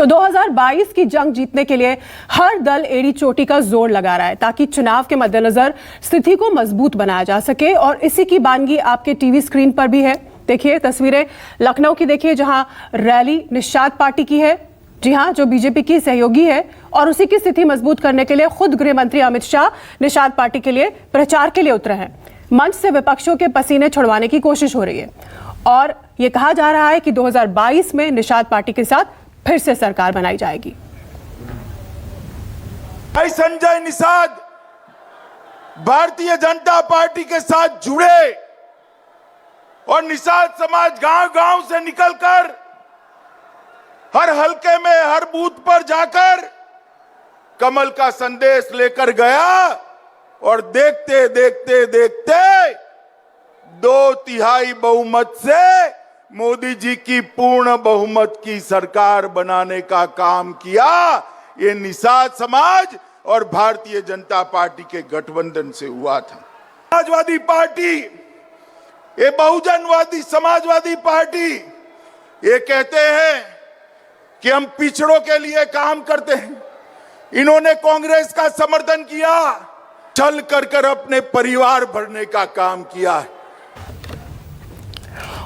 2022 की जंग जीतने के लिए हर दल एड़ी चोटी का जोर लगा रहा है ताकि चुनाव के मद्देनजर स्थिति को मजबूत बनाया जा सके। और इसी की बानगी आपके टीवी स्क्रीन पर भी है। देखिए तस्वीरें लखनऊ की, देखिए जहां रैली निषाद पार्टी की है, जी हां, जो बीजेपी की सहयोगी है, और उसी की स्थिति मजबूत करने के लिए खुद गृह मंत्री अमित शाह निषाद पार्टी के लिए प्रचार के लिए उतरे हैं। मंच से विपक्षों के पसीने छुड़वाने की कोशिश हो रही है और यह कहा जा रहा है कि 2022 में निषाद पार्टी के साथ फिर से सरकार बनाई जाएगी। संजय निषाद भारतीय जनता पार्टी के साथ जुड़े और निषाद समाज गांव-गांव से निकलकर हर हलके में, हर बूथ पर जाकर कमल का संदेश लेकर गया और देखते देखते देखते 2/3 बहुमत से मोदी जी की पूर्ण बहुमत की सरकार बनाने का काम किया। ये निषाद समाज और भारतीय जनता पार्टी के गठबंधन से हुआ था। समाजवादी पार्टी, ये बहुजनवादी समाजवादी पार्टी, ये कहते हैं कि हम पिछड़ों के लिए काम करते हैं। इन्होंने कांग्रेस का समर्थन किया, छल कर अपने परिवार भरने का काम किया है।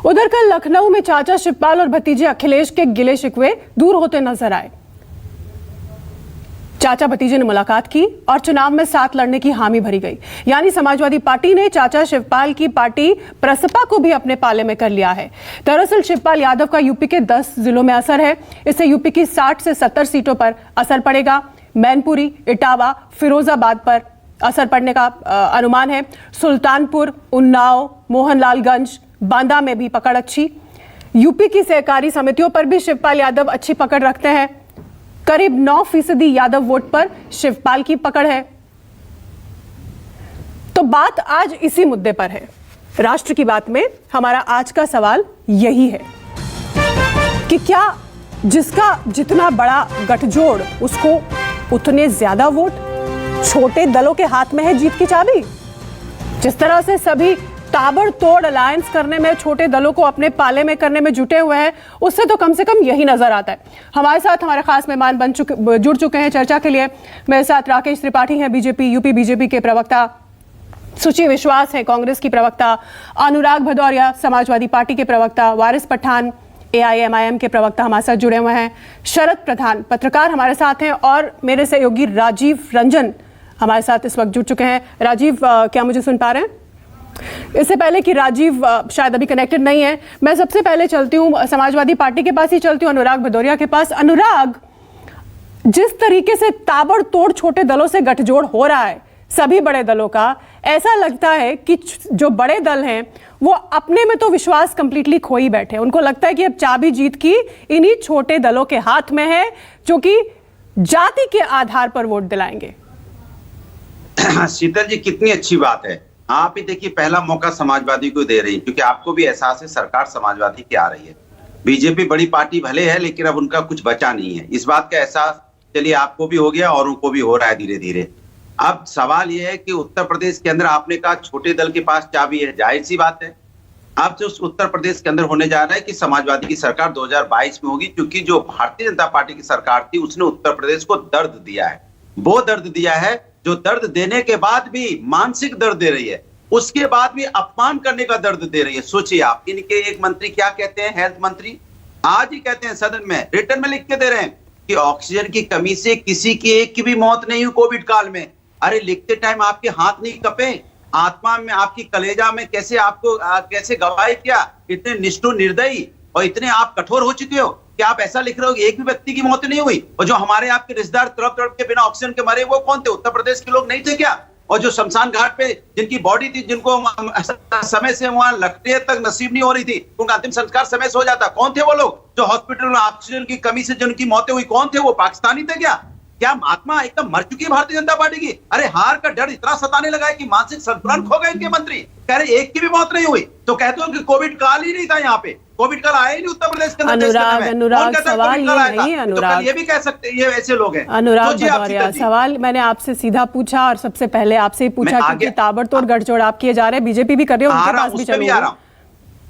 उधर कल लखनऊ में चाचा शिवपाल और भतीजे अखिलेश के गिले शिकवे दूर होते नजर आए। चाचा भतीजे ने मुलाकात की और चुनाव में साथ लड़ने की हामी भरी गई। यानी समाजवादी पार्टी ने चाचा शिवपाल की पार्टी प्रसपा को भी अपने पाले में कर लिया है। दरअसल शिवपाल यादव का यूपी के 10 जिलों में असर है। इससे यूपी की 60 से 70 सीटों पर असर पड़ेगा। मैनपुरी, इटावा, फिरोजाबाद पर असर पड़ने का अनुमान है। सुल्तानपुर, उन्नाव, मोहनलालगंज, बांदा में भी पकड़ अच्छी। यूपी की सहकारी समितियों पर भी शिवपाल यादव अच्छी पकड़ रखते हैं। करीब 9% यादव वोट पर शिवपाल की पकड़ है। तो बात आज इसी मुद्दे पर है। राष्ट्र की बात में हमारा आज का सवाल यही है कि क्या जिसका जितना बड़ा गठजोड़ उसको उतने ज्यादा वोट, छोटे दलों के हाथ में है जीत की चाबी। जिस तरह से सभी ताबड़तोड़ अलायंस करने में, छोटे दलों को अपने पाले में करने में जुटे हुए हैं, उससे तो कम से कम यही नजर आता है। हमारे साथ हमारे खास मेहमान जुड़ चुके हैं चर्चा के लिए। मेरे साथ राकेश त्रिपाठी हैं, बीजेपी यूपी बीजेपी के प्रवक्ता, सुची विश्वास है कांग्रेस की प्रवक्ता, अनुराग भदौरिया समाजवादी पार्टी के प्रवक्ता, वारिस पठान AIMIM के प्रवक्ता हमारे साथ जुड़े हुए हैं, शरद प्रधान पत्रकार हमारे साथ हैं, और मेरे सहयोगी राजीव रंजन हमारे साथ इस वक्त जुड़ चुके हैं। राजीव, क्या मुझे सुन पा रहे हैं? इससे पहले कि राजीव शायद अभी कनेक्टेड नहीं है, मैं सबसे पहले चलती हूँ समाजवादी पार्टी के पास ही चलती हूँ, अनुराग भदौरिया के पास। अनुराग, जिस तरीके से ताबड़तोड़ छोटे दलों से गठजोड़ हो रहा है सभी बड़े दलों का, ऐसा लगता है कि जो बड़े दल हैं वो अपने में तो विश्वास कंप्लीटली खो ही बैठे। उनको लगता है कि अब चाबी जीत की इन्हीं छोटे दलों के हाथ में है, जो कि जाति के आधार पर वोट दिलाएंगे। शीतल जी, कितनी अच्छी बात है। आप ही देखिए, पहला मौका समाजवादी को दे रही है, क्योंकि आपको भी एहसास है सरकार समाजवादी की आ रही है। बीजेपी बड़ी पार्टी भले है, लेकिन अब उनका कुछ बचा नहीं है। इस बात का एहसास चलिए आपको भी हो गया और उनको भी हो रहा है धीरे धीरे। अब सवाल यह है कि उत्तर प्रदेश के अंदर आपने कहा छोटे दल के पास चाबी है, जाहिर सी बात है। अब जो उत्तर प्रदेश के अंदर होने जा रहा है कि समाजवादी की सरकार 2022 में होगी, क्योंकि जो भारतीय जनता पार्टी की सरकार थी उसने उत्तर प्रदेश को दर्द दिया है। वो दर्द दिया है जो दर्द देने के बाद भी मानसिक दर्द दे रही है, उसके बाद भी अपमान करने का दर्द दे रही है। सोचिए आप, इनके एक मंत्री क्या कहते हैं, हेल्थ मंत्री आज ही कहते हैं सदन में, रिटर्न में लिख के दे रहे हैं कि ऑक्सीजन की कमी से किसी की एक की भी मौत नहीं हुई कोविड काल में। अरे लिखते टाइम आपके हाथ नहीं कपे, आत्मा में आपकी कलेजा में कैसे आपको कैसे गवाही किया, इतने निष्ठुर निर्दयी और इतने आप कठोर हो चुके हो कि आप ऐसा लिख रहे हो कि एक भी व्यक्ति की मौत नहीं हुई। और जो हमारे आपके रिश्तेदार तड़प तड़प के बिना ऑक्सीजन के मरे वो कौन थे? उत्तर प्रदेश के लोग नहीं थे क्या? और जो शमशान घाट पे जिनकी बॉडी थी, जिनको समय से वहां लकड़ियां तक नसीब नहीं हो रही थी, उनका अंतिम संस्कार समय से हो जाता, कौन थे वो लोग? जो हॉस्पिटल में ऑक्सीजन की कमी से जिनकी मौतें हुई, कौन थे वो? पाकिस्तानी थे क्या? क्या आत्मा एकदम मर चुकी है भारतीय जनता पार्टी की? अरे हार का डर इतना सताने लगा है कि मानसिक संतुलन खो गए इनके मंत्री। कह रहे एक की भी मौत नहीं हुई, तो कहते हो कि कोविड काल ही नहीं था यहाँ पे, कोविड काल आया ही नहीं उत्तर प्रदेश के अंदर। अनुराग सवाल ये नहीं, अनुराग ये भी कह सकते ये ऐसे लोग हैं। अनुराग भदौरिया, सवाल मैंने आपसे सीधा पूछा और सबसे पहले आपसे ही पूछा क्योंकि ताबड़तोड़ गठजोड़ आप किए जा रहे हैं, बीजेपी भी कर रही है, उनके पास भी चलूंगा।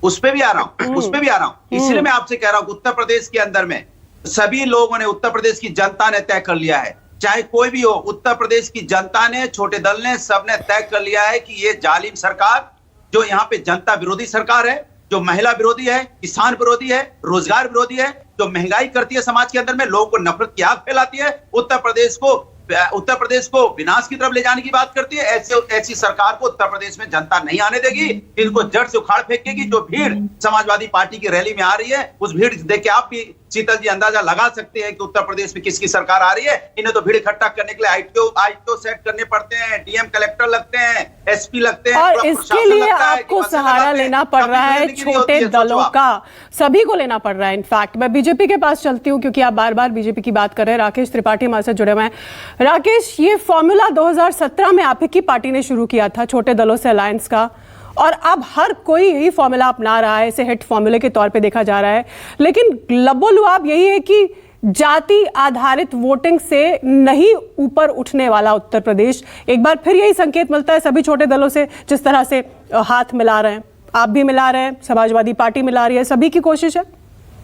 उस पे भी आ रहा हूं इसलिए मैं आपसे कह रहा हूं कि उत्तर प्रदेश के अंदर में सभी लोगों ने, उत्तर प्रदेश की जनता ने तय कर लिया है, चाहे कोई भी हो, उत्तर प्रदेश की जनता ने, छोटे दल ने, सबने तय कर लिया है कि ये जालिम सरकार, जो यहाँ पे जनता विरोधी सरकार है, जो महिला विरोधी है, किसान विरोधी है, रोजगार विरोधी है, जो महंगाई करती है समाज के अंदर में, लोगों को नफरत की आग फैलाती है, उत्तर प्रदेश को विनाश की तरफ ले जाने की बात करती है, ऐसी सरकार को उत्तर प्रदेश में जनता नहीं आने देगी। इनको जड़ से उखाड़ फेंकेगी। जो भीड़ समाजवादी पार्टी की रैली में आ रही है, उस भीड़ देख के आप भी शीतल जी अंदाजा लगा सकते हैं कि उत्तर प्रदेश में किसकी सरकार आ रही है। इन्हें तो भीड़ इकट्ठा करने के लिए आईटीओ सेट करने पड़ते हैं, डीएम कलेक्टर लगते हैं, एसपी लगते हैं, और इसके लिए आपको सहारा लेना पड़ रहा है छोटे दलों का, सभी को लेना पड़ रहा है। इनफैक्ट मैं बीजेपी के पास चलती हूँ, क्योंकि आप बार बार बीजेपी की बात कर रहे हैं। राकेश त्रिपाठी हमारे साथ जुड़े हुए हैं। राकेश, ये फॉर्मूला 2017 में आप ही की पार्टी ने शुरू किया था, छोटे दलों से अलायंस का, और अब हर कोई यही फॉर्मूला अपना रहा है, इसे हिट फॉर्मूले के तौर पे देखा जा रहा है। लेकिन लबोलुआब यही है कि जाति आधारित वोटिंग से नहीं ऊपर उठने वाला उत्तर प्रदेश। एक बार फिर यही संकेत मिलता है सभी छोटे दलों से, जिस तरह से हाथ मिला रहे हैं, आप भी मिला रहे हैं, समाजवादी पार्टी मिला रही है, सभी की कोशिश है।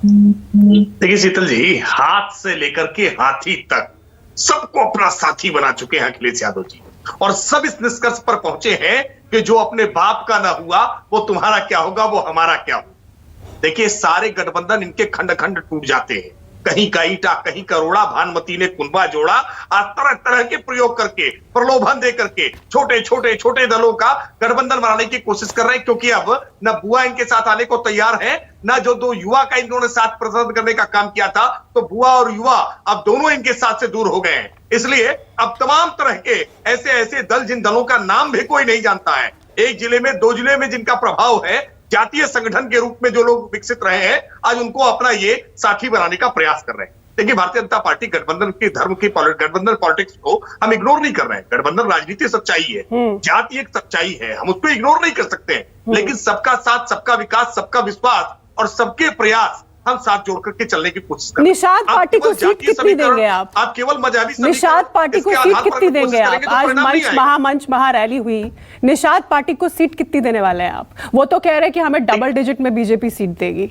देखिए शीतल जी, हाथ से लेकर के हाथी तक सबको अपना साथी बना चुके हैं अखिलेश यादव जी, और सब इस निष्कर्ष पर पहुंचे हैं कि जो अपने बाप का ना हुआ वो तुम्हारा क्या होगा, वो हमारा क्या होगा। देखिए, सारे गठबंधन इनके खंड खंड टूट जाते हैं, कहीं का ईटा कहीं करोड़ा। भानुमति ने कुनबा जोड़ा, आज तरह तरह के प्रयोग करके, प्रलोभन दे करके छोटे दलों का गठबंधन बनाने की कोशिश कर रहे हैं, क्योंकि अब न बुआ इनके साथ आने को तैयार है, न जो दो युवा का इन्होंने साथ प्रदर्शन करने का काम किया था, तो बुआ और युवा अब दोनों इनके साथ से दूर हो गए हैं। इसलिए अब तमाम तरह के ऐसे दल, जिन दलों का नाम भी कोई नहीं जानता है, एक जिले में, दो जिले में जिनका प्रभाव है, जातीय संगठन के रूप में जो लोग विकसित रहे हैं, आज उनको अपना ये साथी बनाने का प्रयास कर रहे हैं। देखिए, भारतीय जनता पार्टी गठबंधन की धर्म की गठबंधन पॉलिटिक्स को हम इग्नोर नहीं कर रहे हैं। गठबंधन राजनीति सच्चाई है, जाति एक सच्चाई है, हम उसको इग्नोर नहीं कर सकते हैं। लेकिन सबका साथ, सबका विकास, सबका विश्वास और सबके प्रयास हम साथ जोड़ करके चलने की कोशिश करें। निषाद पार्टी को सीट कितनी देंगे आप? आप केवल मजहबी निषाद पार्टी को सीट कितनी देंगे आप? आज महामंच महारैली हुई, निषाद पार्टी को सीट कितनी देने वाले हैं आप? वो तो कह रहे हैं कि हमें डबल डिजिट में बीजेपी सीट देगी।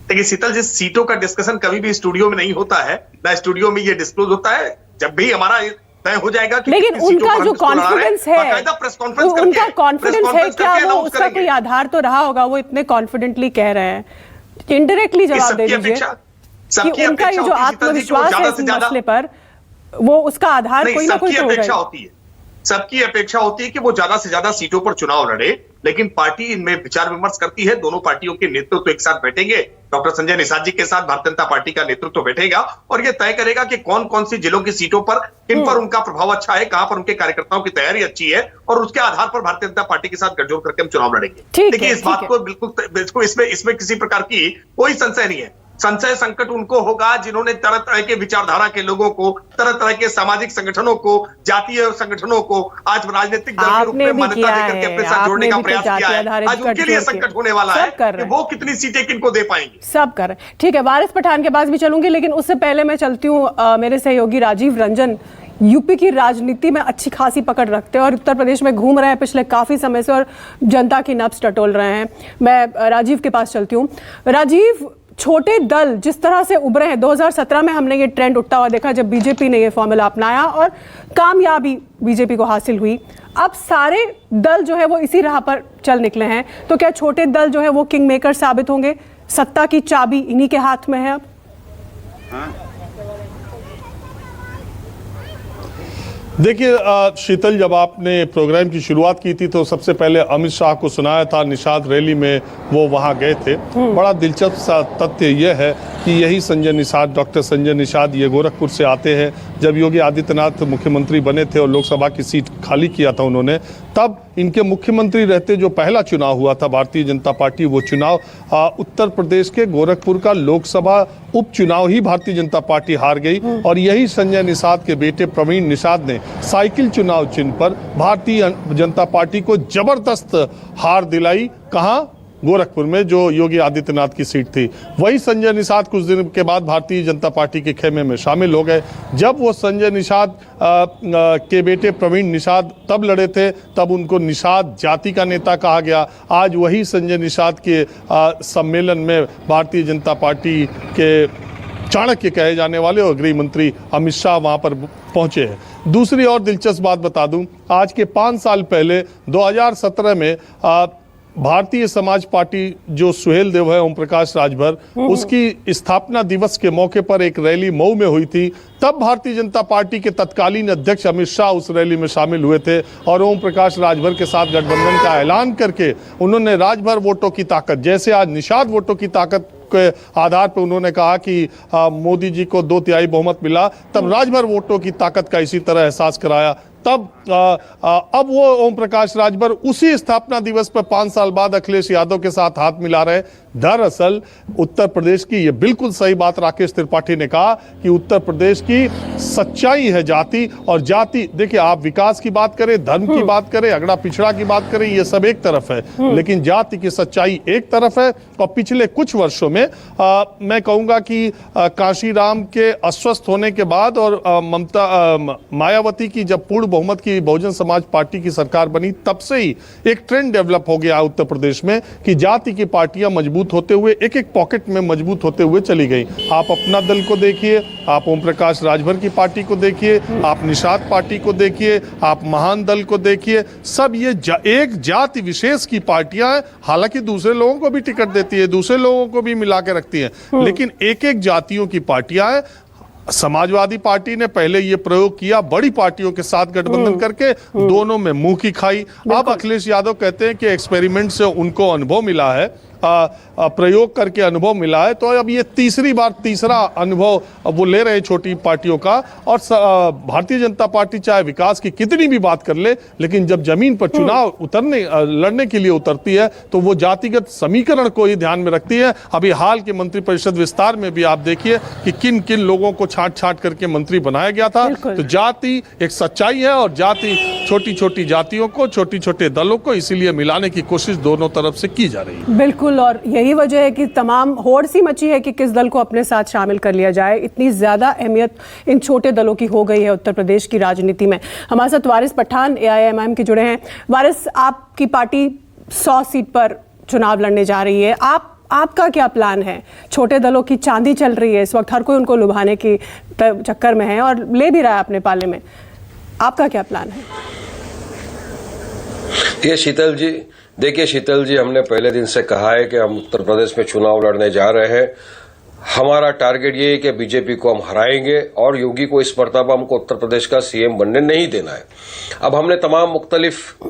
देखिए शीतल जी, सीटों का डिस्कशन कभी भी स्टूडियो में नहीं होता है, ना स्टूडियो में ये डिस्क्लोज होता है। जब भी हमारा तय हो जाएगा कि लेकिन उनका जो कॉन्फिडेंस है, उनका कॉन्फिडेंस है, क्या वो उसका कोई आधार तो रहा होगा? वो इतने कॉन्फिडेंटली कह रहे हैं, इनडायरेक्टली जवाब दे दीजिए कि उनका ये जो आत्मविश्वास है इस मसले पर, वो उसका आधार कोई ना कोई तो होगा। सबकी अपेक्षा होती है कि वो ज्यादा से ज्यादा सीटों पर चुनाव लड़े, लेकिन पार्टी इनमें विचार विमर्श करती है। दोनों पार्टियों के नेतृत्व एक साथ बैठेंगे, डॉक्टर संजय निषाद जी के साथ भारतीय जनता पार्टी का नेतृत्व बैठेगा और ये तय करेगा कि कौन कौन सी जिलों की सीटों पर किन पर उनका प्रभाव अच्छा है, कहां पर उनके कार्यकर्ताओं की तैयारी अच्छी है, और उसके आधार पर भारतीय जनता पार्टी के साथ गठजोड़ करके हम चुनाव लड़ेंगे। देखिए, इस बात को बिल्कुल इसमें किसी प्रकार की कोई संशय नहीं है। संशय संकट उनको होगा जिन्होंने तरह तरह के विचारधारा के लोगों को, तरह तरह के सामाजिक संगठनों को, जातीय संगठनों को आज राजनीतिक दल के रूप में मान्यता देकर के अपने साथ जोड़ने का प्रयास किया है। आज उनके लिए संकट होने वाला है कि वो कितनी सीटें किनको दे पाएंगे। सब कर रहे हैं। ठीक है, वारिस पठान के पास भी चलूंगी, लेकिन उससे पहले मैं चलती हूँ मेरे सहयोगी राजीव रंजन। यूपी की राजनीति में अच्छी खासी पकड़ रखते हैं और उत्तर प्रदेश में घूम रहे हैं पिछले काफी समय से और जनता की नब्ज टटोल रहे हैं। मैं राजीव के पास चलती हूँ। राजीव, छोटे दल जिस तरह से उभरे हैं, 2017 में हमने ये ट्रेंड उठता हुआ देखा जब बीजेपी ने ये फॉर्मूला अपनाया और कामयाबी बीजेपी को हासिल हुई। अब सारे दल जो है वो इसी राह पर चल निकले हैं, तो क्या छोटे दल जो है वो किंग मेकर साबित होंगे? सत्ता की चाबी इन्हीं के हाथ में है अब। देखिए शीतल, जब आपने प्रोग्राम की शुरुआत की थी तो सबसे पहले अमित शाह को सुनाया था, निषाद रैली में वो वहाँ गए थे। बड़ा दिलचस्प सा तथ्य यह है कि यही संजय निषाद, डॉक्टर संजय निषाद, ये गोरखपुर से आते हैं। जब योगी आदित्यनाथ मुख्यमंत्री बने थे और लोकसभा की सीट खाली किया था उन्होंने, तब इनके मुख्यमंत्री रहते जो पहला चुनाव हुआ था भारतीय जनता पार्टी, वो चुनाव उत्तर प्रदेश के गोरखपुर का लोकसभा उपचुनाव ही भारतीय जनता पार्टी हार गई। और यही संजय निषाद के बेटे प्रवीण निषाद ने साइकिल चुनाव चिन्ह पर भारतीय जनता पार्टी को जबरदस्त हार दिलाई। कहाँ? गोरखपुर में, जो योगी आदित्यनाथ की सीट थी। वही संजय निषाद कुछ दिन के बाद भारतीय जनता पार्टी के खेमे में शामिल हो गए। जब वो संजय निषाद के बेटे प्रवीण निषाद तब लड़े थे, तब उनको निषाद जाति का नेता कहा गया। आज वही संजय निषाद के सम्मेलन में भारतीय जनता पार्टी के चाणक्य कहे जाने वाले और गृह मंत्री अमित शाह वहां पर पहुंचे हैं। दूसरी और दिलचस्प बात बता दूं, आज के 5 साल पहले 2017 में भारतीय समाज पार्टी जो सुहेल देव है, ओम प्रकाश राजभर, उसकी स्थापना दिवस के मौके पर एक रैली मऊ में हुई थी। तब भारतीय जनता पार्टी के तत्कालीन अध्यक्ष अमित शाह उस रैली में शामिल हुए थे और ओम प्रकाश राजभर के साथ गठबंधन का ऐलान करके उन्होंने राजभर वोटों की ताकत, जैसे आज निषाद वोटों की ताकत के आधार पर उन्होंने कहा कि मोदी जी को 2/3 बहुमत मिला, तब राजभर वोटों की ताकत का इसी तरह एहसास कराया। तब अब वो ओम प्रकाश राजभर उसी स्थापना दिवस पर 5 साल बाद अखिलेश यादव के साथ हाथ मिला रहे। दरअसल उत्तर प्रदेश की, ये बिल्कुल सही बात राकेश त्रिपाठी ने कहा कि उत्तर प्रदेश की सच्चाई है जाति, और जाति, देखिए आप विकास की बात करें, धर्म की बात करें, अगड़ा पिछड़ा की बात करें, ये सब एक तरफ है, लेकिन जाति की सच्चाई एक तरफ है। और पिछले कुछ वर्षों में मैं कहूंगा कि काशीराम के अस्वस्थ होने के बाद और मायावती की जब पूर्ण बहुमत की बहुजन समाज पार्टी की सरकार बनी, तब से ही एक ट्रेंड डेवलप हो गया उत्तर प्रदेश में कि जाति की पार्टियां मजबूत होते हुए एक एक पॉकेट में मजबूत होते हुए चली गई। आप अपना दल को देखिए, आप ओम प्रकाश राजभर की पार्टी को देखिए, आप निषाद पार्टी को देखिए, आप महान दल को देखिए, सब ये एक जाति विशेष की पार्टियां हैं। हालांकि दूसरे लोगों को भी टिकट देती है, दूसरे लोगों को भी मिला के रखती है, लेकिन एक एक जातियों की पार्टियां हैं। समाजवादी पार्टी ने पहले ये प्रयोग किया, बड़ी पार्टियों के साथ गठबंधन करके, दोनों में मुंह की खाई। अब अखिलेश यादव कहते हैं कि एक्सपेरिमेंट से उनको अनुभव मिला है, प्रयोग करके अनुभव मिला है, तो अब ये तीसरा अनुभव वो ले रहे हैं छोटी पार्टियों का। और भारतीय जनता पार्टी चाहे विकास की कितनी भी बात कर ले, लेकिन जब जमीन पर चुनाव लड़ने के लिए उतरती है तो वो जातिगत समीकरण को ही ध्यान में रखती है। अभी हाल के मंत्रिपरिषद विस्तार में भी आप देखिए कि किन किन लोगों को छांट करके मंत्री बनाया गया था। तो जाति एक सच्चाई है और जाति छोटी छोटी जातियों को, छोटे छोटे दलों को इसीलिए मिलाने की कोशिश दोनों तरफ से की जा रही है। बिल्कुल, और यही वजह है कि तमाम होड़ सी मची है कि किस दल को अपने साथ शामिल कर लिया जाए। इतनी ज्यादा अहमियत इन छोटे दलों की हो गई है उत्तर प्रदेश की राजनीति में। हमारे साथ वारिस पठान AIMIM के जुड़े हैं। वारिस, आपकी पार्टी 100 सीट पर चुनाव लड़ने जा रही है, आपका क्या प्लान है? छोटे दलों की चांदी चल रही है इस वक्त, हर कोई उनको लुभाने की चक्कर में है और ले भी रहा है अपने पाले में। आपका क्या प्लान है? ये शीतल जी, देखिए शीतल जी, हमने पहले दिन से कहा है कि हम उत्तर प्रदेश में चुनाव लड़ने जा रहे हैं। हमारा टारगेट ये है कि बीजेपी को हम हराएंगे और योगी को इस मर्तबा हमको उत्तर प्रदेश का CM बनने नहीं देना है। अब हमने तमाम मुख्तलिफ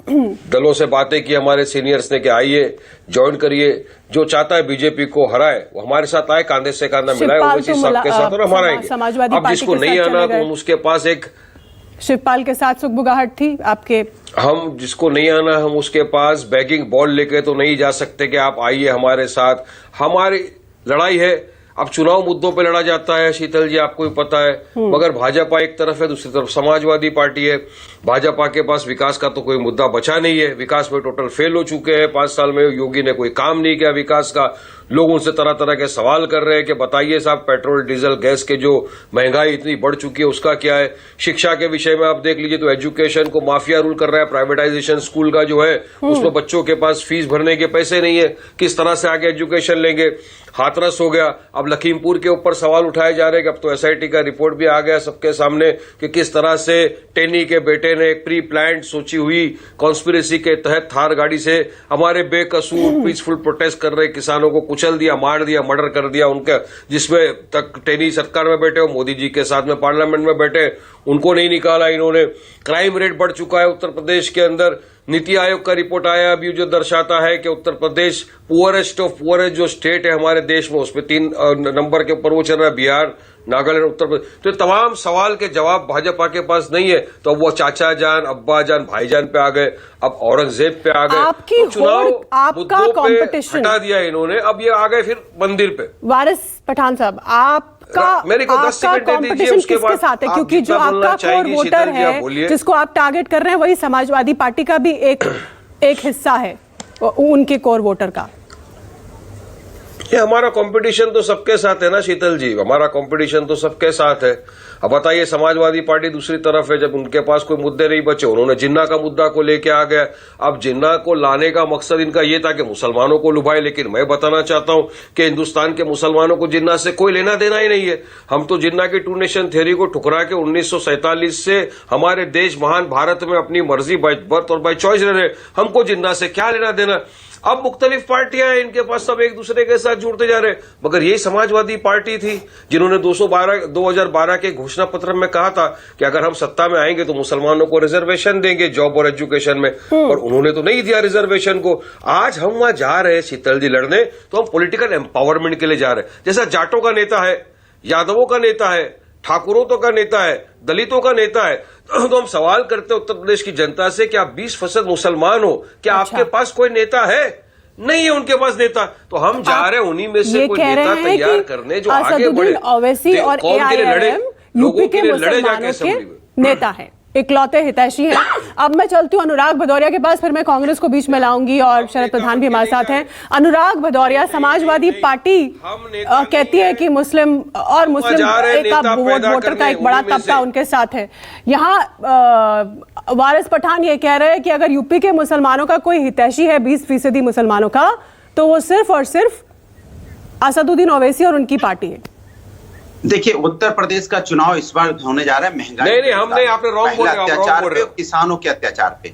दलों से बातें की, हमारे सीनियर्स ने कि आइए ज्वाइन करिए, जो चाहता है बीजेपी को हराए वो हमारे साथ आए, कांधे से कांधा मिलाए, ओवैसी सबके साथ और हम हराएंगे। अब जिसको नहीं आना तो हम उसके पास एक शिवपाल के साथ सुखबुगाहट थी आपके, हम जिसको नहीं आना हम उसके पास बैगिंग बॉल लेके तो नहीं जा सकते कि आप आइए हमारे साथ। हमारी लड़ाई है, अब चुनाव मुद्दों पे लड़ा जाता है शीतल जी, आपको भी पता है, मगर भाजपा एक तरफ है, दूसरी तरफ समाजवादी पार्टी है। भाजपा के पास विकास का तो कोई मुद्दा बचा नहीं है, विकास में टोटल फेल हो चुके हैं। 5 साल में योगी ने कोई काम नहीं किया विकास का। लोग उनसे तरह तरह के सवाल कर रहे हैं कि बताइए साहब, पेट्रोल डीजल गैस के जो महंगाई इतनी बढ़ चुकी है उसका क्या है। शिक्षा के विषय में आप देख लीजिए तो एजुकेशन को माफिया रूल कर रहा है, प्राइवेटाइजेशन स्कूल का जो है उसमें बच्चों के पास फीस भरने के पैसे नहीं है, किस तरह से आगे एजुकेशन लेंगे। हाथरस हो गया। अब लखीमपुर के ऊपर सवाल उठाए जा रहे हैं कि अब तो SIT का रिपोर्ट भी आ गया सबके सामने कि किस तरह से टेनी के बेटे ने एक प्री प्लान्ड सोची हुई कॉन्स्पिरेसी के तहत थार गाड़ी से हमारे बेकसूर पीसफुल प्रोटेस्ट कर रहे किसानों को कुचल दिया, मार दिया, मर्डर कर दिया उनका, जिसमें तक टेनी सरकार में बैठे हो, मोदी जी के साथ में पार्लियामेंट में बैठे, उनको नहीं निकाला इन्होंने। क्राइम रेट बढ़ चुका है उत्तर प्रदेश के अंदर। नीति आयोग का रिपोर्ट आया अभी जो दर्शाता है कि Uttar Pradesh poorest of poorest जो स्टेट है हमारे देश में उसमें 3 नंबर के ऊपर वो चल रहा है, बिहार, नागालैंड, उत्तर प्रदेश। तो तमाम सवाल के जवाब भाजपा के पास नहीं है, तो वो चाचा जान, अब्बा जान, भाईजान पे आ गए, अब औरंगजेब पे आ गए। आपकी तो चुनाव आपका कंपटीशन हटा दिया इन्होंने, अब ये आ गए फिर मंदिर पे। वारिस पठान साहब, मेरे को 10 सेकंड दे दीजिए, उसके बाद किसके साथ है? क्योंकि जो आपका कोर वोटर है जिसको आप टारगेट कर रहे हैं वही समाजवादी पार्टी का भी एक हिस्सा है उनके कोर वोटर का। ये हमारा कंपटीशन तो सबके साथ है ना शीतल जी, हमारा कंपटीशन तो सबके साथ है। अब बताइए, समाजवादी पार्टी दूसरी तरफ है, जब उनके पास कोई मुद्दे नहीं बचे उन्होंने जिन्ना का मुद्दा को लेके आ गया। अब जिन्ना को लाने का मकसद इनका ये था कि मुसलमानों को लुभाए, लेकिन मैं बताना चाहता हूं कि हिंदुस्तान के मुसलमानों को जिन्ना से कोई लेना देना ही नहीं है। हम तो जिन्ना की टू नेशन थ्योरी को ठुकरा के 1947 से हमारे देश महान भारत में अपनी मर्जी बाय बर्थ और बाय चॉइस रह रहे, हमको जिन्ना से क्या लेना देना। अब मुख्तलिफ पार्टियां हैं, इनके पास सब एक दूसरे के साथ जुड़ते जा रहे हैं, मगर यही समाजवादी पार्टी थी जिन्होंने 2012 के घोषणा पत्र में कहा था कि अगर हम सत्ता में आएंगे तो मुसलमानों को रिजर्वेशन देंगे जॉब और एजुकेशन में, और उन्होंने तो नहीं दिया रिजर्वेशन को। आज हम वहां जा रहे हैं शीतल जी लड़ने, तो हम पॉलिटिकल एम्पावरमेंट के लिए जा रहे हैं। जैसा जाटों का नेता है, यादवों का नेता है, ठाकुरों तो का नेता है, दलितों का नेता है, तो हम सवाल करते हैं उत्तर प्रदेश की जनता से कि आप 20% मुसलमान हो, क्या आपके पास कोई नेता है? नहीं है उनके पास नेता। तो हम जा रहे हैं उन्हीं में से कोई नेता तैयार करने जो आगे बढ़े, ओवैसी और कौम के लिए लड़े, लोगों के लिए लड़े जाके मुसलमानों के नेता है, इकलौते हितैषी हैं। अब मैं चलती हूँ अनुराग भदौरिया के पास, फिर मैं कांग्रेस को बीच में लाऊंगी और शरद प्रधान भी हमारे साथ हैं। अनुराग भदौरिया, समाजवादी पार्टी कहती है कि मुस्लिम वोटर का एक बड़ा तबका उनके साथ है। यहाँ वारिस पठान ये कह रहे हैं कि अगर यूपी के मुसलमानों का कोई हितैषी है 20% मुसलमानों का, तो वो सिर्फ और सिर्फ असदुद्दीन ओवैसी और उनकी पार्टी है। देखिए, उत्तर प्रदेश का चुनाव इस बार होने जा रहा है महंगाई नहीं, हमने आपने रॉन्ग बोल अत्याचार पे, किसानों के अत्याचार पे।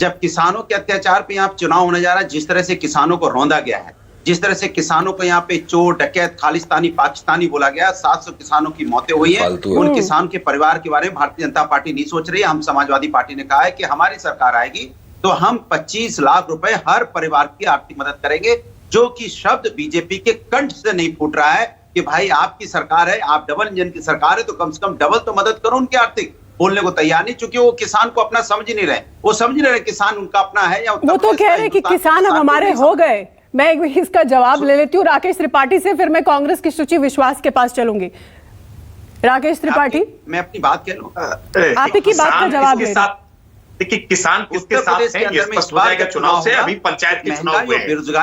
जब किसानों के अत्याचार पे यहाँ चुनाव होने जा रहा है, जिस तरह से किसानों को रौंदा गया है, जिस तरह से किसानों को यहाँ पे चोर, डकैत, खालिस्तानी, पाकिस्तानी बोला गया, 700 किसानों की मौतें हुई है। उन किसान के परिवार के बारे में भारतीय जनता पार्टी नहीं सोच रही है। हम समाजवादी पार्टी ने कहा है कि हमारी सरकार आएगी तो हम 25 लाख रुपए हर परिवार की आर्थिक मदद करेंगे, जो कि शब्द बीजेपी के कंठ से नहीं फूट रहा है कि भाई आपकी सरकार है, आप डबल इंजन की सरकार है, तो कम से कम डबल तो मदद करो उनकी आर्थिक। बोलने को तैयार नहीं, क्योंकि वो किसान को अपना समझ ही नहीं रहे। वो समझ नहीं रहे किसान उनका अपना है या वो तो कह रहे कि किसान अब हमारे हो गए। मैं इसका जवाब ले लेती हूँ राकेश त्रिपाठी से, फिर मैं कांग्रेस की शुचि विश्वास के पास चलूंगी। राकेश त्रिपाठी, मैं अपनी बात कह लूं, आप ही की बात का जवाब ले। देखिए, किसान किसके साथ है ये स्पष्ट हो जाएगा चुनाव से। अभी पंचायत के चुनाव हुए,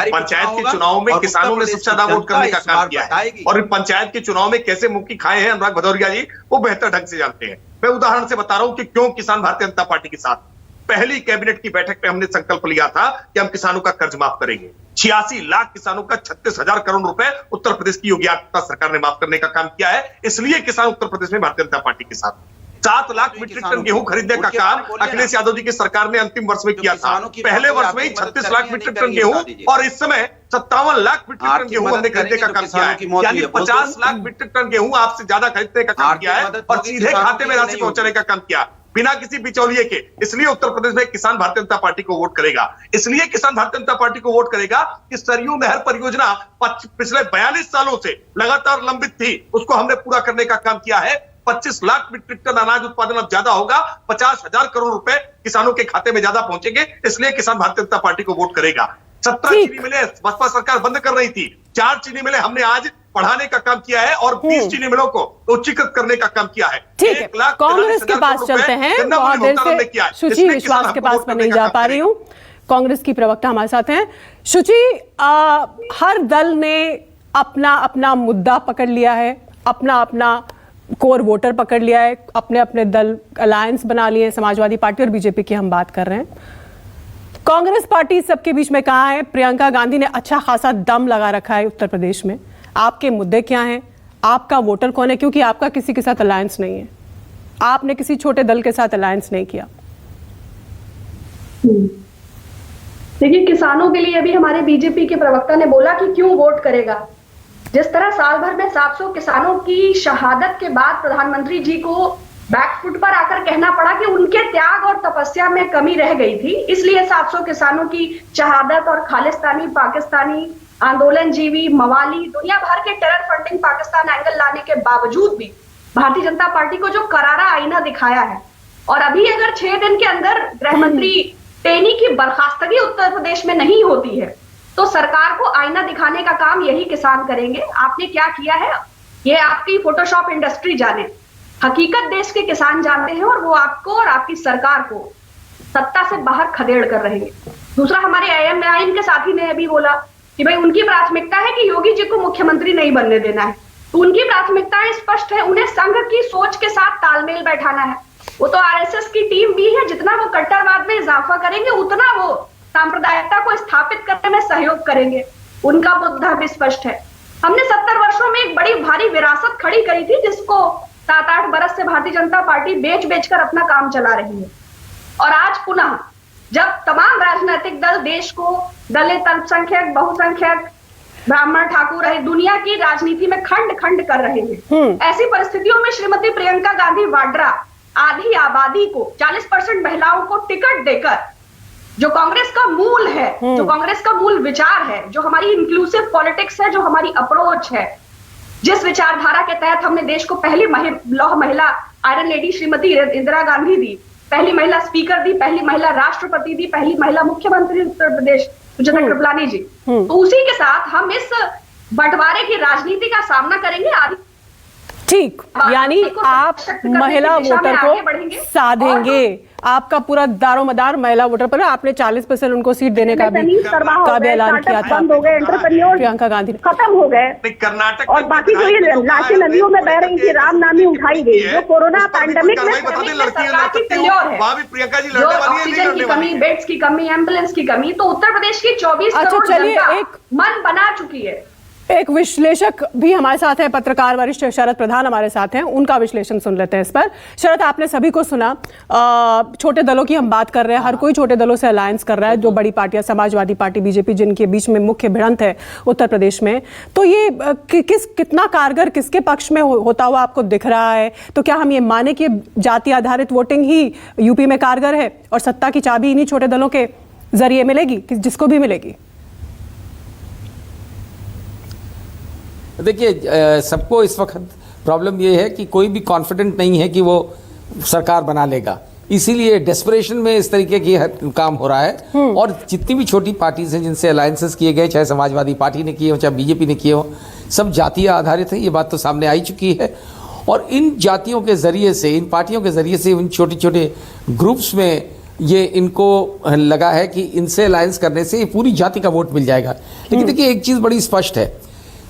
पंचायत के चुनाव में किसानों ने सबसे ज्यादा वोट करने का काम किया है, और पंचायत के चुनाव में कैसे मुंह खाए हैं अनुराग भदौरिया जी, वो बेहतर ढंग से जानते हैं। मैं उदाहरण से बता रहा हूं कि क्यों किसान भारतीय जनता पार्टी के साथ। पहली कैबिनेट की बैठक में हमने संकल्प लिया था कि हम किसानों का कर्ज माफ करेंगे। 86 लाख किसानों का 36,000 करोड़ रुपए उत्तर प्रदेश की योगी आदित्यनाथ सरकार ने माफ करने का काम किया है। इसलिए किसान उत्तर प्रदेश में भारतीय जनता पार्टी के साथ। 7 लाख मीट्रिक टन गेहूं खरीदने का काम अखिलेश यादव जी की सरकार ने अंतिम वर्ष में किया था। पहले वर्ष में ही 36 लाख मीट्रिक टन गेहूं, और इस समय 57 लाख मीट्रिक टन गेहूं हमने खरीदने का काम किया है। यानी 50 लाख मीट्रिक टन गेहूं आपसे ज्यादा खरीदने का काम किया है, और सीधे खाते में राशि पहुंचाने का काम किया बिना किसी बिचौलिए के। इसलिए उत्तर प्रदेश में किसान भारतीय जनता पार्टी को वोट करेगा। इसलिए किसान भारतीय जनता पार्टी को वोट करेगा कि सरयू नहर परियोजना पिछले 42 सालों से लगातार लंबित थी, उसको हमने पूरा करने का काम किया है। 25 लाख मीट्रिक टन अनाज उत्पादन अब ज्यादा होगा, 50,000 करोड़ रुपए किसानों के खाते में ज्यादा पहुंचेंगे। इसलिए किसान भारतीय जनता पार्टी को वोट करेगा। 17 चीनी मिलें बसपा सरकार बंद कर रही थी, 4 चीनी मिलें हमने आज बढ़ाने का काम किया है, और 20 चीनी मिलों को उच्चीकृत करने का काम किया है। ठीक है, कांग्रेस के पास चलते हैं। बहुत देर से शुचि विश्वास के पास मैं नहीं जा पा रही हूँ। कांग्रेस की प्रवक्ता हमारे साथ हैं। शुचि, हर दल ने अपना अपना मुद्दा पकड़ लिया है, अपना अपना कोर वोटर पकड़ लिया है, अपने अपने दल अलायंस बना लिए। समाजवादी पार्टी और बीजेपी की हम बात कर रहे हैं। कांग्रेस पार्टी सबके बीच में कहा है, प्रियंका गांधी ने अच्छा खासा दम लगा रखा है उत्तर प्रदेश में। आपके मुद्दे क्या हैं, आपका वोटर कौन है, क्योंकि आपका किसी के साथ अलायंस नहीं है, आपने किसी छोटे दल के साथ अलायंस नहीं किया। देखिए, किसानों के लिए अभी हमारे बीजेपी के प्रवक्ता ने बोला कि क्यों वोट करेगा। जिस तरह साल भर में 700 किसानों की शहादत के बाद प्रधानमंत्री जी को बैकफुट पर आकर कहना पड़ा कि उनके त्याग और तपस्या में कमी रह गई थी, इसलिए 700 किसानों की शहादत और खालिस्तानी, पाकिस्तानी, आंदोलनजीवी, मवाली, दुनिया भर के टेरर फंडिंग, पाकिस्तान एंगल लाने के बावजूद भी भारतीय जनता पार्टी को जो करारा आईना दिखाया है, और अभी अगर 6 दिन के अंदर गृह मंत्री टेनी की बर्खास्तगी उत्तर प्रदेश में नहीं होती है, तो सरकार को आईना दिखाने का काम यही किसान करेंगे। आपने क्या किया है ये आपकी फोटोशॉप इंडस्ट्री जाने, हकीकत देश के किसान जानते हैं, और वो आपको और आपकी सरकार को सत्ता से बाहर खदेड़ कर रहेंगे। दूसरा, हमारे आईएम के साथी ने अभी बोला कि भाई उनकी प्राथमिकता है कि योगी जी को मुख्यमंत्री नहीं बनने देना है। तो उनकी प्राथमिकताएं स्पष्ट है, उन्हें संघ की सोच के साथ तालमेल बैठाना है। वो तो आरएसएस की टीम भी है, जितना वो कट्टरवाद में इजाफा करेंगे उतना वो सांप्रदायिकता को स्थापित करने में सहयोग करेंगे। उनका मुद्दा भी स्पष्ट है। हमने 70 वर्षों में एक बड़ी भारी विरासत खड़ी करी थी, जिसको 7-8 बरस से भारतीय जनता पार्टी बेच कर अपना काम चला रही है। और आज पुनः जब तमाम राजनीतिक दल देश को दलित, अल्पसंख्यक, बहुसंख्यक, ब्राह्मण, ठाकुर रहे दुनिया की राजनीति में खंड खंड कर रहे हैं, ऐसी परिस्थितियों में श्रीमती प्रियंका गांधी वाड्रा आधी आबादी को 40% महिलाओं को टिकट देकर, जो कांग्रेस का मूल है, जो कांग्रेस का मूल विचार है, जो हमारी इंक्लूसिव पॉलिटिक्स है, जो हमारी अप्रोच है, जिस विचारधारा के तहत हमने देश को पहली महिला आयरन लेडी श्रीमती इंदिरा गांधी दी, पहली महिला स्पीकर दी, पहली महिला राष्ट्रपति दी, पहली महिला मुख्यमंत्री उत्तर प्रदेश सुचेता कृपलानी जी, तो उसी के साथ हम इस बंटवारे की राजनीति का सामना करेंगे। आदि ठीक, यानी आप महिला वोटर को साधेंगे, आपका पूरा दारोमदार महिला वोटर पर। आपने 40% उनको सीट देने का भी ऐलान किया था प्रियंका गांधी ने। खत्म हो गए कर्नाटक और बाकी जो ये लाशें नदियों में बह रही थी, राम नामी उठाई गई, जो कोरोना पैंडेमिक में वहाँ भी प्रियंका जी लड़ने वाली है, ऑक्सीजन की कमी, बेड्स की कमी, एम्बुलेंस की कमी, तो उत्तर प्रदेश की 24 करोड़ जनता मन बना चुकी है। एक विश्लेषक भी हमारे साथ हैं, पत्रकार वरिष्ठ शरद प्रधान हमारे साथ हैं, उनका विश्लेषण सुन लेते हैं इस पर। शरद, आपने सभी को सुना, छोटे दलों की हम बात कर रहे हैं, हर कोई छोटे दलों से अलायंस कर रहा है, जो बड़ी पार्टियां समाजवादी पार्टी, बीजेपी, जिनके बीच में मुख्य भिड़ंत है उत्तर प्रदेश में, तो ये कितना कारगर किसके पक्ष में होता हुआ आपको दिख रहा है? तो क्या हम ये माने कि जाति आधारित वोटिंग ही यूपी में कारगर है और सत्ता की चाबी इन्हीं छोटे दलों के जरिए मिलेगी, जिसको भी मिलेगी? देखिए, सबको इस वक्त प्रॉब्लम ये है कि कोई भी कॉन्फिडेंट नहीं है कि वो सरकार बना लेगा, इसीलिए डेस्परेशन में इस तरीके की काम हो रहा है। और जितनी भी छोटी पार्टीज हैं जिनसे अलायंसेस किए गए, चाहे समाजवादी पार्टी ने किए हो, चाहे बीजेपी ने किए हो, सब जातीय आधारित है, ये बात तो सामने आई चुकी है। और इन जातियों के ज़रिए से, इन पार्टियों के ज़रिए से, इन छोटे छोटे ग्रुप्स में ये इनको लगा है कि इनसे अलायंस करने से ये पूरी जाति का वोट मिल जाएगा। लेकिन देखिए, एक चीज़ बड़ी स्पष्ट है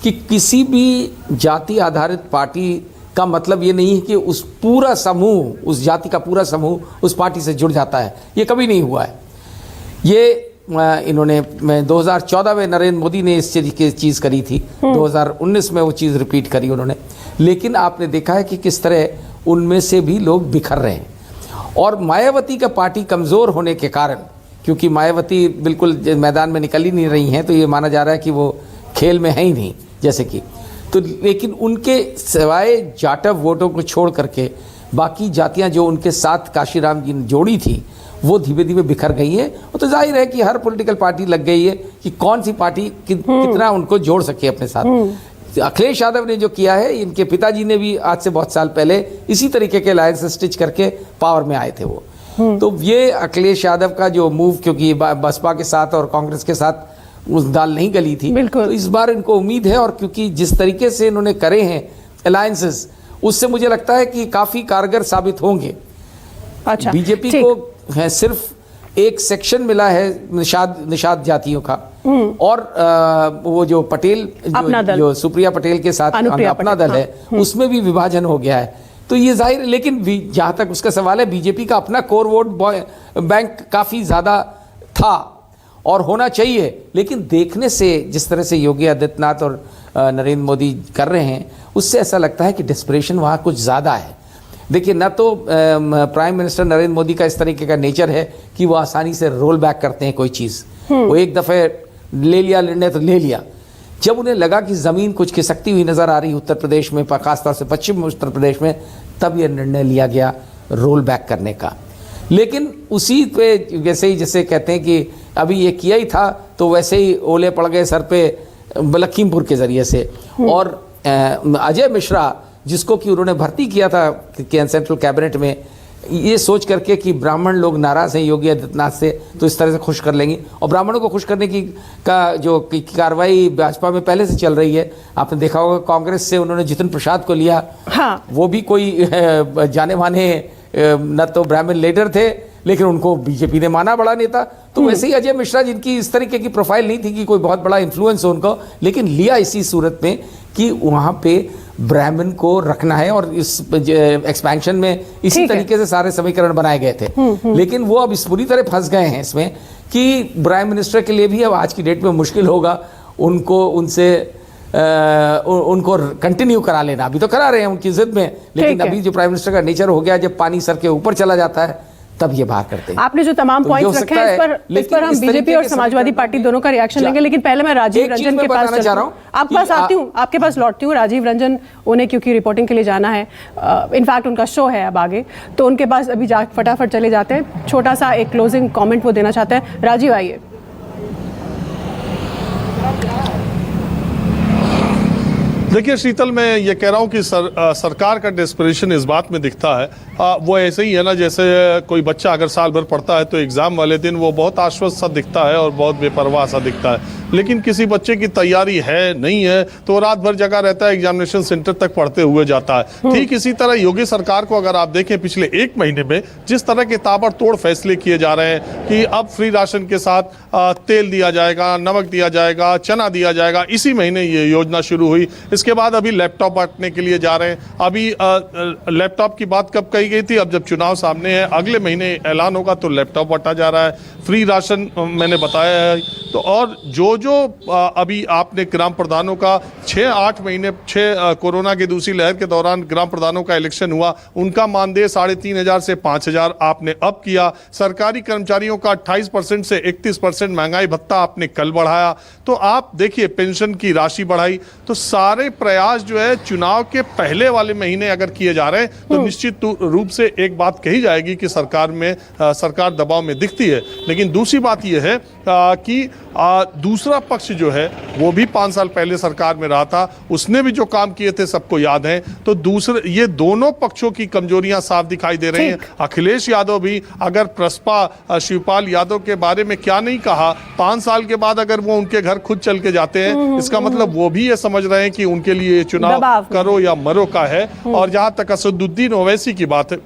कि किसी भी जाति आधारित पार्टी का मतलब ये नहीं है कि उस पूरा समूह, उस जाति का पूरा समूह उस पार्टी से जुड़ जाता है, ये कभी नहीं हुआ है। ये इन्होंने 2014 में नरेंद्र मोदी ने इस चीज़ करी थी, 2019 में वो चीज़ रिपीट करी उन्होंने, लेकिन आपने देखा है कि किस तरह उनमें से भी लोग बिखर रहे हैं। और मायावती का पार्टी कमज़ोर होने के कारण, क्योंकि मायावती बिल्कुल मैदान में निकल ही नहीं रही हैं, तो ये माना जा रहा है कि वो खेल में है ही नहीं जैसे कि, तो लेकिन उनके सिवाय जाटव वोटों को छोड़ करके बाकी जातियां जो उनके साथ काशीराम जी ने जोड़ी थी, वो धीरे धीरे बिखर गई है। वो तो जाहिर है कि हर पॉलिटिकल पार्टी लग गई है कि कौन सी पार्टी कितना उनको जोड़ सके अपने साथ। अखिलेश यादव ने जो किया है, इनके पिताजी ने भी आज से बहुत साल पहले इसी तरीके के अलायंस स्टिच करके पावर में आए थे वो। तो ये अखिलेश यादव का जो मूव, क्योंकि बसपा के साथ और कांग्रेस के साथ उस दाल नहीं गली थी, तो इस बार इनको उम्मीद है, और क्योंकि जिस तरीके से इन्होंने करे हैं अलायंसेस, उससे मुझे लगता है कि काफ़ी कारगर साबित होंगे। अच्छा, बीजेपी को सिर्फ एक सेक्शन मिला है निषाद जातियों का, और वो जो पटेल जो सुप्रिया पटेल के साथ अपना दल है, उसमें भी विभाजन हो गया है। तो ये जाहिर है, लेकिन जहाँ तक उसका सवाल है, बीजेपी का अपना कोर वोट बैंक काफ़ी ज़्यादा था और होना चाहिए, लेकिन देखने से जिस तरह से योगी आदित्यनाथ और नरेंद्र मोदी कर रहे हैं, उससे ऐसा लगता है कि डेस्परेशन वहाँ कुछ ज़्यादा है। देखिए, न तो प्राइम मिनिस्टर नरेंद्र मोदी का इस तरीके का नेचर है कि वो आसानी से रोल बैक करते हैं कोई चीज़, वो एक दफ़े ले लिया निर्णय तो ले लिया। जब उन्हें लगा कि ज़मीन कुछ खिसकती हुई नज़र आ रही उत्तर प्रदेश में, खासतौर से पश्चिम उत्तर प्रदेश में, तब यह निर्णय लिया गया रोल बैक करने का। लेकिन उसी पे जैसे कहते हैं कि अभी ये किया ही था, तो वैसे ही ओले पड़ गए सर पे लखीमपुर के ज़रिए से। और अजय मिश्रा, जिसको कि उन्होंने भर्ती किया था सेंट्रल कैबिनेट में, ये सोच करके कि ब्राह्मण लोग नाराज़ हैं योगी आदित्यनाथ से, तो इस तरह से खुश कर लेंगे। और ब्राह्मणों को खुश करने की जो कार्रवाई भाजपा में पहले से चल रही है, आपने देखा होगा कांग्रेस से उन्होंने जितिन प्रसाद को लिया। हाँ। वो भी कोई जाने माने न तो ब्राह्मण लीडर थे, लेकिन उनको बीजेपी ने माना बड़ा नेता। तो वैसे ही अजय मिश्रा, जिनकी इस तरीके की प्रोफाइल नहीं थी कि कोई बहुत बड़ा इन्फ्लुएंस हो उनको, लेकिन लिया इसी सूरत में कि वहाँ पे ब्राह्मण को रखना है, और इस एक्सपेंशन में इसी तरीके से सारे समीकरण बनाए गए थे। लेकिन वो अब इस पूरी तरह फंस गए हैं इसमें कि प्राइम मिनिस्टर के लिए भी अब आज की डेट में मुश्किल होगा उनको कंटिन्यू करा लेना। अभी तो करा रहे हैं उनकी जिद में, लेकिन अभी जो प्राइम मिनिस्टर का नेचर हो गया, जब पानी सर के ऊपर चला जाता है तब ये बाहर करते हैं। आपने जो तमाम पॉइंट्स रखे हैं इस पर हम बीजेपी और समाजवादी पार्टी दोनों का रिएक्शन लेंगे, लेकिन पहले मैं राजीव रंजन के पास चलता हूं, आपके पास आती हूं, आपके पास लौटती हूं। राजीव रंजन, उन्हें क्योंकि रिपोर्टिंग के लिए जाना है, इनफैक्ट उनका शो है अब आगे, तो उनके पास अभी जा फटाफट चले जाते हैं। छोटा सा एक क्लोजिंग कॉमेंट वो देना चाहते हैं। राजीव, आइए। देखिए शीतल, मैं ये कह रहा हूँ कि सरकार का डेस्परेशन इस बात में दिखता है, वो ऐसे ही है ना जैसे कोई बच्चा अगर साल भर पढ़ता है तो एग्ज़ाम वाले दिन वो बहुत आश्वस्त सा दिखता है और बहुत बेपरवाह सा दिखता है, लेकिन किसी बच्चे की तैयारी है नहीं है तो रात भर जगह रहता है, एग्जामिनेशन सेंटर तक पढ़ते हुए जाता है। ठीक इसी तरह योगी सरकार को अगर आप देखें पिछले 1 महीने में जिस तरह के ताबड़तोड़ फैसले किए जा रहे हैं कि अब फ्री राशन के साथ तेल दिया जाएगा, नमक दिया जाएगा, चना दिया जाएगा, इसी महीने ये योजना शुरू हुई। इसके बाद अभी लैपटॉप बांटने के लिए जा रहे हैं। अभी लैपटॉप की बात कब कही गई थी, अब जब चुनाव सामने है, अगले महीने ऐलान होगा तो लैपटॉप बांटा जा रहा है। फ्री राशन मैंने बताया है। तो और जो अभी आपने ग्राम प्रधानों का 6-8 महीने कोरोना की दूसरी लहर के दौरान ग्राम प्रधानों का इलेक्शन हुआ, उनका मानदेय 3,500 से 5,000 आपने अब किया। सरकारी कर्मचारियों का 28% से 31% महंगाई भत्ता आपने कल बढ़ाया। तो आप देखिए पेंशन की राशि बढ़ाई। तो सारे प्रयास जो है चुनाव के पहले वाले महीने अगर किए जा रहे हैं तो निश्चित रूप से एक बात कही जाएगी कि सरकार दबाव में दिखती है। लेकिन दूसरी बात यह है कि दूसरा पक्ष जो है वो भी 5 साल पहले सरकार में रहा था, उसने भी जो काम किए थे सबको याद है। तो ये दोनों पक्षों की कमजोरियां साफ दिखाई दे रही हैं। अखिलेश यादव भी अगर प्रसपा शिवपाल यादव के बारे में क्या नहीं कहा, 5 साल के बाद अगर वो उनके घर खुद चल के जाते हैं, इसका मतलब वो भी ये समझ रहे हैं कि उनके लिए चुनाव करो या मरो का है। और जहां तक असदुद्दीन ओवैसी की बात है,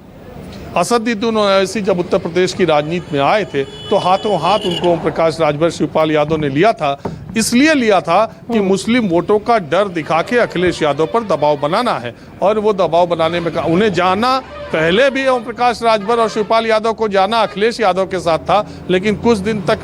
असदुद्दीन ओवैसी जब उत्तर प्रदेश की राजनीति में आए थे तो हाथों हाथ उनको ओम प्रकाश राजभर शिवपाल यादव ने लिया था। इसलिए लिया था कि मुस्लिम वोटों का डर दिखा के अखिलेश यादव पर दबाव बनाना है, और वो दबाव बनाने में उन्हें जाना पहले भी ओम प्रकाश राजभर और शिवपाल यादव को जाना अखिलेश यादव के साथ था, लेकिन कुछ दिन तक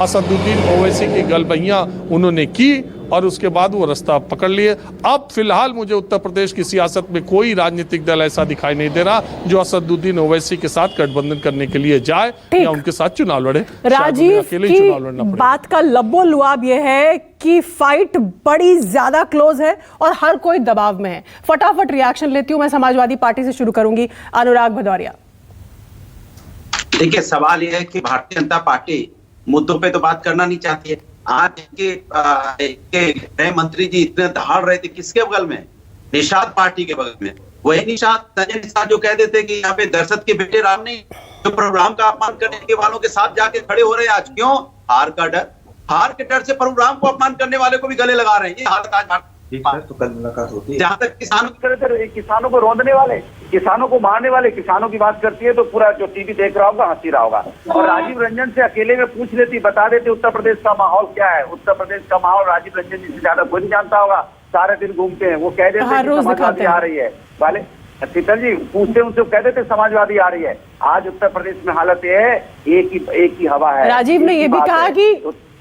असदुद्दीन ओवैसी की गलबहियां उन्होंने की और उसके बाद वो रास्ता पकड़ लिए। अब फिलहाल मुझे उत्तर प्रदेश की सियासत में कोई राजनीतिक दल ऐसा दिखाई नहीं दे रहा जो असदुद्दीन ओवैसी के साथ गठबंधन करने के लिए जाए या उनके साथ चुनाव लड़े। राजीव की बात का लब्बो लुआब ये है कि फाइट बड़ी ज्यादा क्लोज है और हर कोई दबाव में है। फटाफट रिएक्शन लेती हूं, मैं समाजवादी पार्टी से शुरू करूंगी। अनुराग भदौरिया, देखिए सवाल यह है कि भारतीय जनता पार्टी मुद्दों पे तो बात करना नहीं चाहती है। आज के गृह मंत्री जी इतने दहाड़ रहे थे, किसके बगल में? निषाद पार्टी के बगल में। वही संजय निषाद जो कह देते कि यहाँ पे दहशत के बेटे राम नहीं, जो प्रोग्राम का अपमान करने के वालों के साथ जाके खड़े हो रहे हैं आज। क्यों? हार का डर। हार के डर से प्रोग्राम को अपमान करने वाले को भी गले लगा रहे हैं। ये हालत आज तो कल मुलाकात होती है। जहां तक किसानों को रोंदने वाले, किसानों को मारने वाले, किसानों की बात करती है तो पूरा जो टीवी देख रहा होगा हंसी रहा होगा। और राजीव रंजन से अकेले में पूछ लेती, बता देते उत्तर प्रदेश का माहौल क्या है। उत्तर प्रदेश का माहौल राजीव रंजन जी से ज्यादा कोई नहीं जानता होगा। सारे दिन घूमते हैं, वो कह देते समाजवादी आ रही है वाले शीतल जी, पूछते उनसे कह देते समाजवादी आ रही है। आज उत्तर प्रदेश में हालत ये है, एक ही हवा है। राजीव ने ये भी कहा कि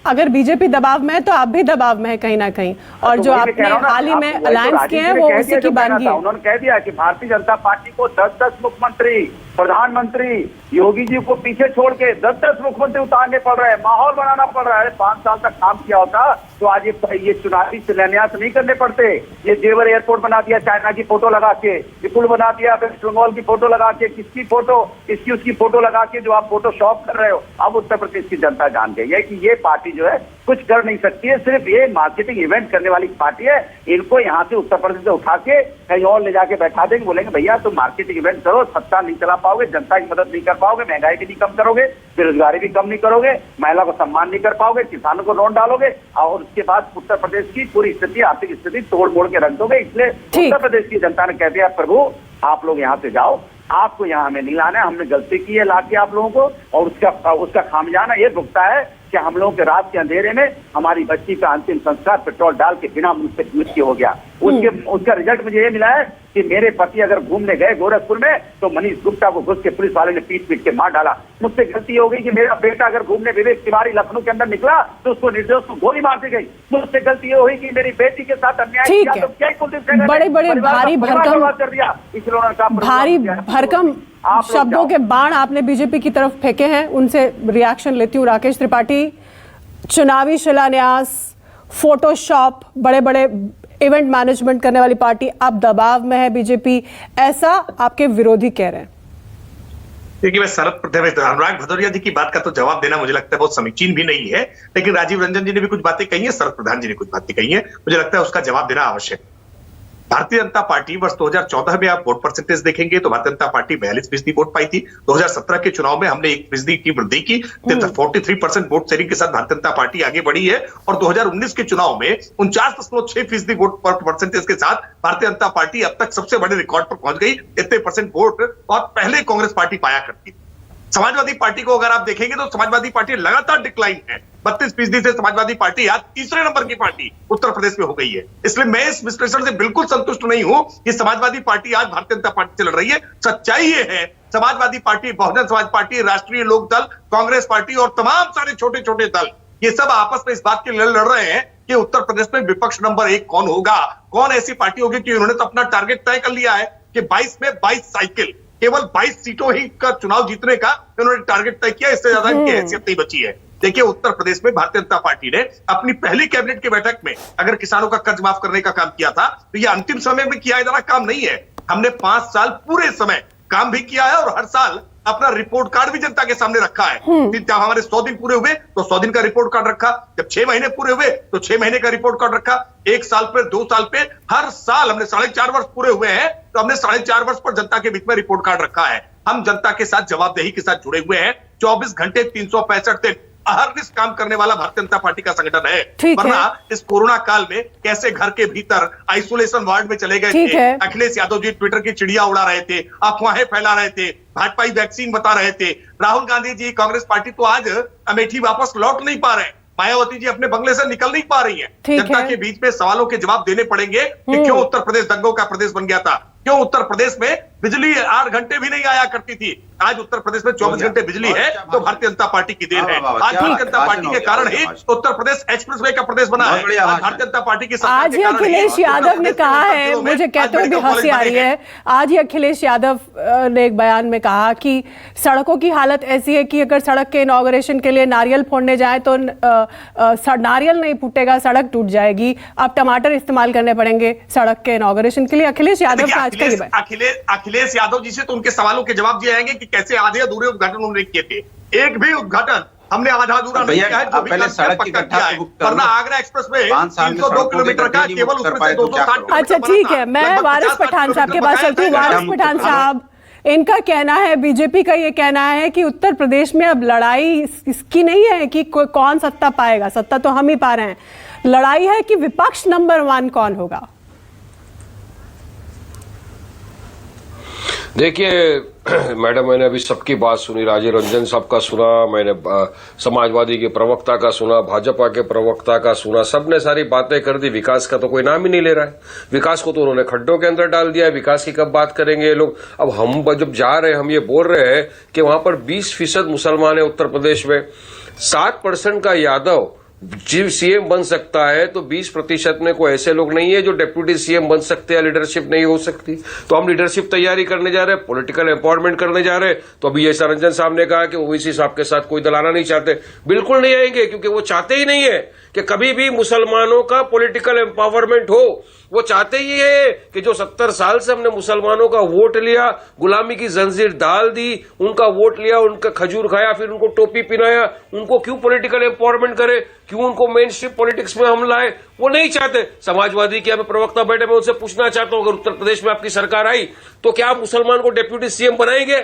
अगर बीजेपी दबाव में है तो आप भी दबाव में है कहीं ना कहीं, और जो आपने हाल ही में अलायंस किए हैं वो उसी की बानगी है। उन्होंने कह दिया कि भारतीय जनता पार्टी को 10-10 मुख्यमंत्री, प्रधानमंत्री, योगी जी को पीछे छोड़ के 10-10 मुख्यमंत्री उतारने पड़ रहे हैं, माहौल बनाना पड़ रहा है। 5 साल तक काम किया होता तो आज ये चुनावी शिलान्यास नहीं करने पड़ते। ये जेवर एयरपोर्ट बना दिया चाइना की फोटो लगा के, ये पुल बना दिया वेस्ट बंगाल की फोटो लगा के, किसकी फोटो, इसकी उसकी फोटो लगा के जो आप फोटोशॉप कर रहे हो। अब उत्तर प्रदेश की जनता जान गई है कि ये पार्टी जो है कुछ कर नहीं सकती है, सिर्फ ये मार्केटिंग इवेंट करने वाली पार्टी है। इनको यहाँ से उत्तर प्रदेश से उठा के कहीं और ले जाके बैठा देंगे, बोलेंगे भैया तुम मार्केटिंग इवेंट करो, सत्ता नहीं चला पाओगे, जनता की मदद नहीं कर पाओगे, महंगाई भी नहीं कम करोगे, बेरोजगारी भी कम नहीं करोगे, महिला को सम्मान नहीं कर पाओगे, किसानों को रोन डालोगे और उसके बाद उत्तर प्रदेश की पूरी स्थिति, आर्थिक स्थिति तोड़ मोड़ के रख दोगे। इसलिए उत्तर प्रदेश की जनता ने कह दिया प्रभु आप लोग यहाँ से जाओ, आपको यहाँ हमें नहीं लाना है। हमने गलती की है लाके आप लोगों को, और उसका खामियाजा ये भुगता है कि हम लोगों के रात के अंधेरे में हमारी बच्ची का अंतिम संस्कार पेट्रोल डाल के बिना मुझसे मृत्यु हो गया। उसका रिजल्ट मुझे ये मिला है कि मेरे पति अगर घूमने गए गोरखपुर में तो मनीष गुप्ता को घुस के पुलिस वाले ने पीट के मार डाला। मुझसे गलती हो गई कि मेरा बेटा अगर घूमने विवेक तिवारी लखनऊ के अंदर निकला तो उसको निर्दोष को गोली मार दी गई। मुझसे गलती ये हुई कि मेरी बेटी के साथ अन्याय किया तो क्या कुलदीप बड़े बड़े भारी भरकम कर दिया, भारी भरकम शब्दों के बाण आपने बीजेपी की तरफ फेंके हैं, उनसे रिएक्शन लेती हूँ। राकेश त्रिपाठी, चुनावी शिलान्यास, फोटोशॉप, बड़े बड़े इवेंट मैनेजमेंट करने वाली पार्टी, अब दबाव में है बीजेपी, ऐसा आपके विरोधी कह रहे हैं। देखिए, मैं अनुराग भदौरिया जी की बात का तो जवाब देना मुझे लगता है बहुत समीचीन भी नहीं है, लेकिन राजीव रंजन जी ने भी कुछ बातें कही है, शरद प्रधान जी ने कुछ बातें कही है, मुझे लगता है उसका जवाब देना आवश्यक है। भारतीय जनता पार्टी वर्ष 2014 में आप वोट परसेंटेज देखेंगे तो भारतीय जनता पार्टी 42% वोट पाई थी। 2017 के चुनाव में हमने 1% की वृद्धि की, 43% वोट शेयरिंग के साथ भारतीय जनता पार्टी आगे बढ़ी है, और 2019 के चुनाव में 49.6% वोट परसेंटेज के साथ भारतीय जनता पार्टी अब तक सबसे बड़े रिकॉर्ड पर पहुंच गई। इतने परसेंट वोट बहुत पहले कांग्रेस पार्टी पाया करती थी। समाजवादी पार्टी को अगर आप देखेंगे तो समाजवादी पार्टी लगातार डिक्लाइन है, 32% से समाजवादी पार्टी आज तीसरे नंबर की पार्टी उत्तर प्रदेश में हो गई है। इसलिए मैं इस विश्लेषण से बिल्कुल संतुष्ट नहीं हूं कि समाजवादी पार्टी आज भारतीय जनता पार्टी से लड़ रही है। सच्चाई ये है, समाजवादी पार्टी, बहुजन समाज पार्टी, राष्ट्रीय लोक दल, कांग्रेस पार्टी और तमाम सारे छोटे छोटे दल, ये सब आपस में इस बात के लिए लड़ रहे हैं कि उत्तर प्रदेश में विपक्ष नंबर 1 कौन होगा, कौन ऐसी पार्टी होगी कि उन्होंने तो अपना टारगेट तय कर लिया है कि 22 में 22 साइकिल, केवल 22 सीटों ही का चुनाव जीतने का उन्होंने टारगेट तय किया, इससे ज्यादा इनकी हैसियत नहीं बची है। देखिए, उत्तर प्रदेश में भारतीय जनता पार्टी ने अपनी पहली कैबिनेट की बैठक में अगर किसानों का कर्ज माफ करने का काम किया था तो ये अंतिम समय में किया जाना काम नहीं है। हमने 5 साल पूरे समय काम भी किया है और हर साल अपना रिपोर्ट कार्ड भी जनता के सामने रखा है। जब हमारे 100 दिन पूरे हुए तो 100 दिन का रिपोर्ट कार्ड रखा, जब 6 महीने पूरे हुए तो 6 महीने का रिपोर्ट कार्ड रखा, 1 साल पे, 2 साल पे, हर साल हमने 4.5 वर्ष पूरे हुए हैं तो हमने 4.5 वर्ष पर जनता के बीच में रिपोर्ट कार्ड रखा है। हम जनता के साथ जवाबदेही के साथ जुड़े हुए हैं। 24 घंटे 365 दिन अहर्निश काम करने वाला भारतीय जनता पार्टी का संगठन है। वरना इस कोरोना काल में कैसे घर के भीतर आइसोलेशन वार्ड में चले गए थे। अखिलेश यादव जी ट्विटर की चिड़िया उड़ा रहे थे, अफवाहें फैला रहे थे, भाजपाई वैक्सीन बता रहे थे। राहुल गांधी जी, कांग्रेस पार्टी तो आज अमेठी वापस लौट नहीं पा रहे। मायावती जी अपने बंगले से निकल नहीं पा रही है। जनता के बीच में सवालों के जवाब देने पड़ेंगे कि क्यों उत्तर प्रदेश दंगों का प्रदेश बन गया था, क्यों उत्तर प्रदेश में बिजली 8 घंटे भी नहीं आया करती थी, आज उत्तर प्रदेश में 24 घंटे बिजली है तो भारतीय जनता पार्टी की देन है। आज भारतीय जनता पार्टी के कारण ही उत्तर प्रदेश एक्सप्रेसवे का प्रदेश बना है। आज भारतीय जनता पार्टी की आज ही अखिलेश यादव ने कहा है, मुझे कहते हुए भी हंसी आ रही है, आज ही अखिलेश यादव ने एक बयान में कहा कि सड़कों की हालत ऐसी है कि अगर सड़क के इनॉग्रेशन के लिए नारियल फोड़ने जाए तो नारियल नहीं फूटेगा, सड़क टूट जाएगी, अब टमाटर इस्तेमाल करने पड़ेंगे सड़क के इनॉग्रेशन के लिए। अखिलेश यादव का आज का अखिलेश यादव जी से तो उनके सवालों के जवाब दिए जाएंगे कि कैसे आधे अधूरे उद्घाटन उन्होंने किए थे। एक भी उद्घाटन हमने आधा अधूरा नहीं किया है, जो भी पहले सड़क की घटना है। वरना आगरा एक्सप्रेस में 302 किलोमीटर का केवल उसमें से 260। अच्छा ठीक है, मैं वारिस पठान साहब के पास चलती हूँ। वारिस पठान साहब, इनका कहना है, बीजेपी का ये कहना है कि उत्तर प्रदेश में अब लड़ाई इसकी नहीं है कि कौन सत्ता पाएगा, सत्ता तो हम ही पा रहे हैं, लड़ाई है कि विपक्ष नंबर 1 कौन होगा। देखिए मैडम, मैंने अभी सबकी बात सुनी, राजीव रंजन साहब का सुना, मैंने समाजवादी के प्रवक्ता का सुना, भाजपा के प्रवक्ता का सुना, सबने सारी बातें कर दी। विकास का तो कोई नाम ही नहीं ले रहा है। विकास को तो उन्होंने खड्डों के अंदर डाल दिया है। विकास की कब बात करेंगे ये लोग? अब हम जब जा रहे हैं, हम ये बोल रहे हैं कि वहां पर 20% मुसलमान है उत्तर प्रदेश में, 7% का यादव सीएम बन सकता है, तो 20% में कोई ऐसे लोग नहीं है जो डिप्टी सीएम बन सकते हैं, लीडरशिप नहीं हो सकती। तो हम लीडरशिप तैयारी करने जा रहे हैं, पॉलिटिकल एम्पावरमेंट करने जा रहे हैं। तो अभी जैसा रंजन साहब ने कहा कि ओवैसी साहब के साथ कोई दल आना नहीं चाहते, बिल्कुल नहीं आएंगे, क्योंकि वो चाहते ही नहीं है कि कभी भी मुसलमानों का पॉलिटिकल एम्पावरमेंट हो। वो चाहते ही है कि जो 70 साल से हमने मुसलमानों का वोट लिया, गुलामी की जंजीर डाल दी, उनका वोट लिया, उनका खजूर खाया, फिर उनको टोपी पिनाया, उनको क्यों पॉलिटिकल एम्पावरमेंट करे, क्यों उनको मेन स्ट्रीम पॉलिटिक्स में हम लाए? वो नहीं चाहते। समाजवादी के प्रवक्ता बैठे, मैं उनसे पूछना चाहता हूं, अगर उत्तर प्रदेश में आपकी सरकार आई तो क्या आप मुसलमान को डिप्टी सीएम बनाएंगे?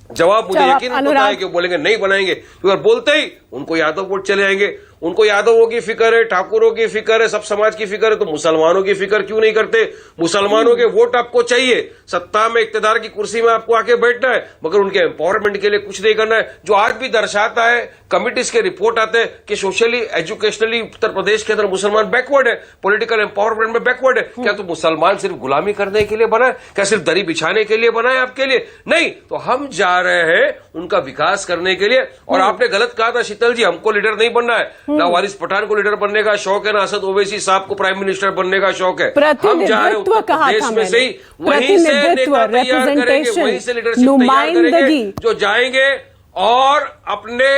जवाब मुझे यकीन पता है कि वो बोलेंगे नहीं बनाएंगे, अगर बोलते ही उनको यादव वोट चले आएंगे। उनको यादवों की फिक्र है, ठाकुरों की फिक्र है, सब समाज की फिक्र है, तो मुसलमानों की फिक्र क्यों नहीं करते? मुसलमानों के वोट आपको चाहिए, सत्ता में इक्तदार की कुर्सी में आपको आके बैठना है, मगर उनके एम्पावरमेंट के लिए कुछ नहीं करना है। जो आज भी दर्शाता है, कमिटीज के रिपोर्ट आते हैं कि सोशली एजुकेशनली उत्तर प्रदेश के अंदर मुसलमान बैकवर्ड है, पॉलिटिकल एम्पावरमेंट में बैकवर्ड है। क्या तो मुसलमान सिर्फ गुलामी करने के लिए बना है? क्या सिर्फ दरी बिछाने के लिए बना है आपके लिए? नहीं, तो हम जा रहे हैं उनका विकास करने के लिए। और आपने गलत कहा था शीतल जी, हमको लीडर नहीं बनना है, ना वारिस पठान को लीडर बनने का शौक है, ना असद ओवैसी साहब को प्राइम मिनिस्टर बनने का शौक है। हम जा रहे हैं उत्तर प्रदेश में से ही, वहीं से नेता तैयार करेंगे, वहीं से लीडरशिप तैयार करेंगे, जो जाएंगे और अपने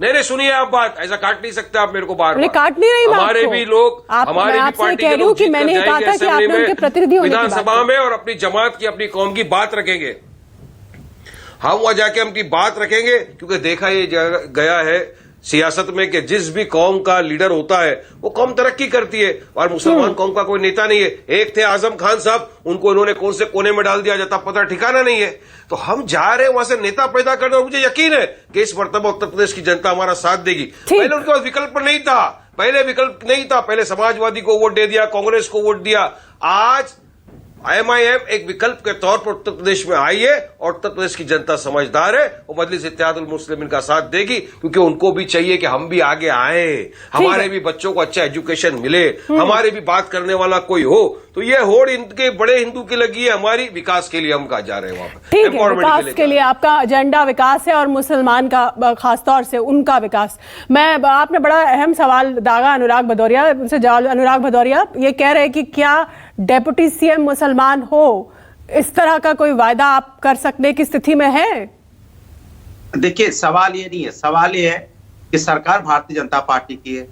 नहीं सुनिए आप बात, ऐसा काट नहीं सकते आप मेरे को बार-बार। काट नहीं रही हमारे भी लोग, हमारे भी पार्टी के लोग मैंने कहा था कि आपने उनके प्रतिनिधि विधानसभा में और अपनी जमात की, अपनी कौम की बात रखेंगे। हम वहां जाके अपनी बात रखेंगे, क्योंकि देखा ये गया है सियासत में कि जिस भी कौम का लीडर होता है वो कौम तरक्की करती है, और मुसलमान कौम का कोई नेता नहीं है। एक थे आजम खान साहब, उनको इन्होंने कौन से कोने में डाल दिया जाता पता ठिकाना नहीं है। तो हम जा रहे हैं वहां से नेता पैदा करने, और मुझे यकीन है कि इस मर्तबा उत्तर प्रदेश की जनता हमारा साथ देगी। पहले उनके पास विकल्प नहीं था, पहले समाजवादी को वोट दे दिया, कांग्रेस को वोट दिया। आज IMIM एक विकल्प के तौर पर उत्तर प्रदेश में आई है, और उत्तर प्रदेश की जनता समझदार है, वो मजलिस इत्तेहादुल मुस्लिमीन का साथ देगी, क्योंकि उनको भी चाहिए कि हम भी आगे आए, हमारे भी बच्चों को अच्छा एजुकेशन मिले, हमारे भी बात करने वाला कोई हो। तो ये होड़ इनके बड़े हिंदू की लगी है, हमारी विकास के लिए हम कहा जा रहे हैं वहां पर। ठीक है, विकास के लिए आपका एजेंडा विकास है, और मुसलमान का खासतौर से उनका विकास। आपने बड़ा अहम सवाल दागा अनुराग भदौरिया उनसे। अनुराग भदौरिया ये कह रहे हैं कि क्या डेप्यूटी सीएम मुसलमान हो, इस तरह का कोई वायदा आप कर सकने की स्थिति में है? देखिए, सवाल ये नहीं है, सवाल ये है कि सरकार भारतीय जनता पार्टी की है,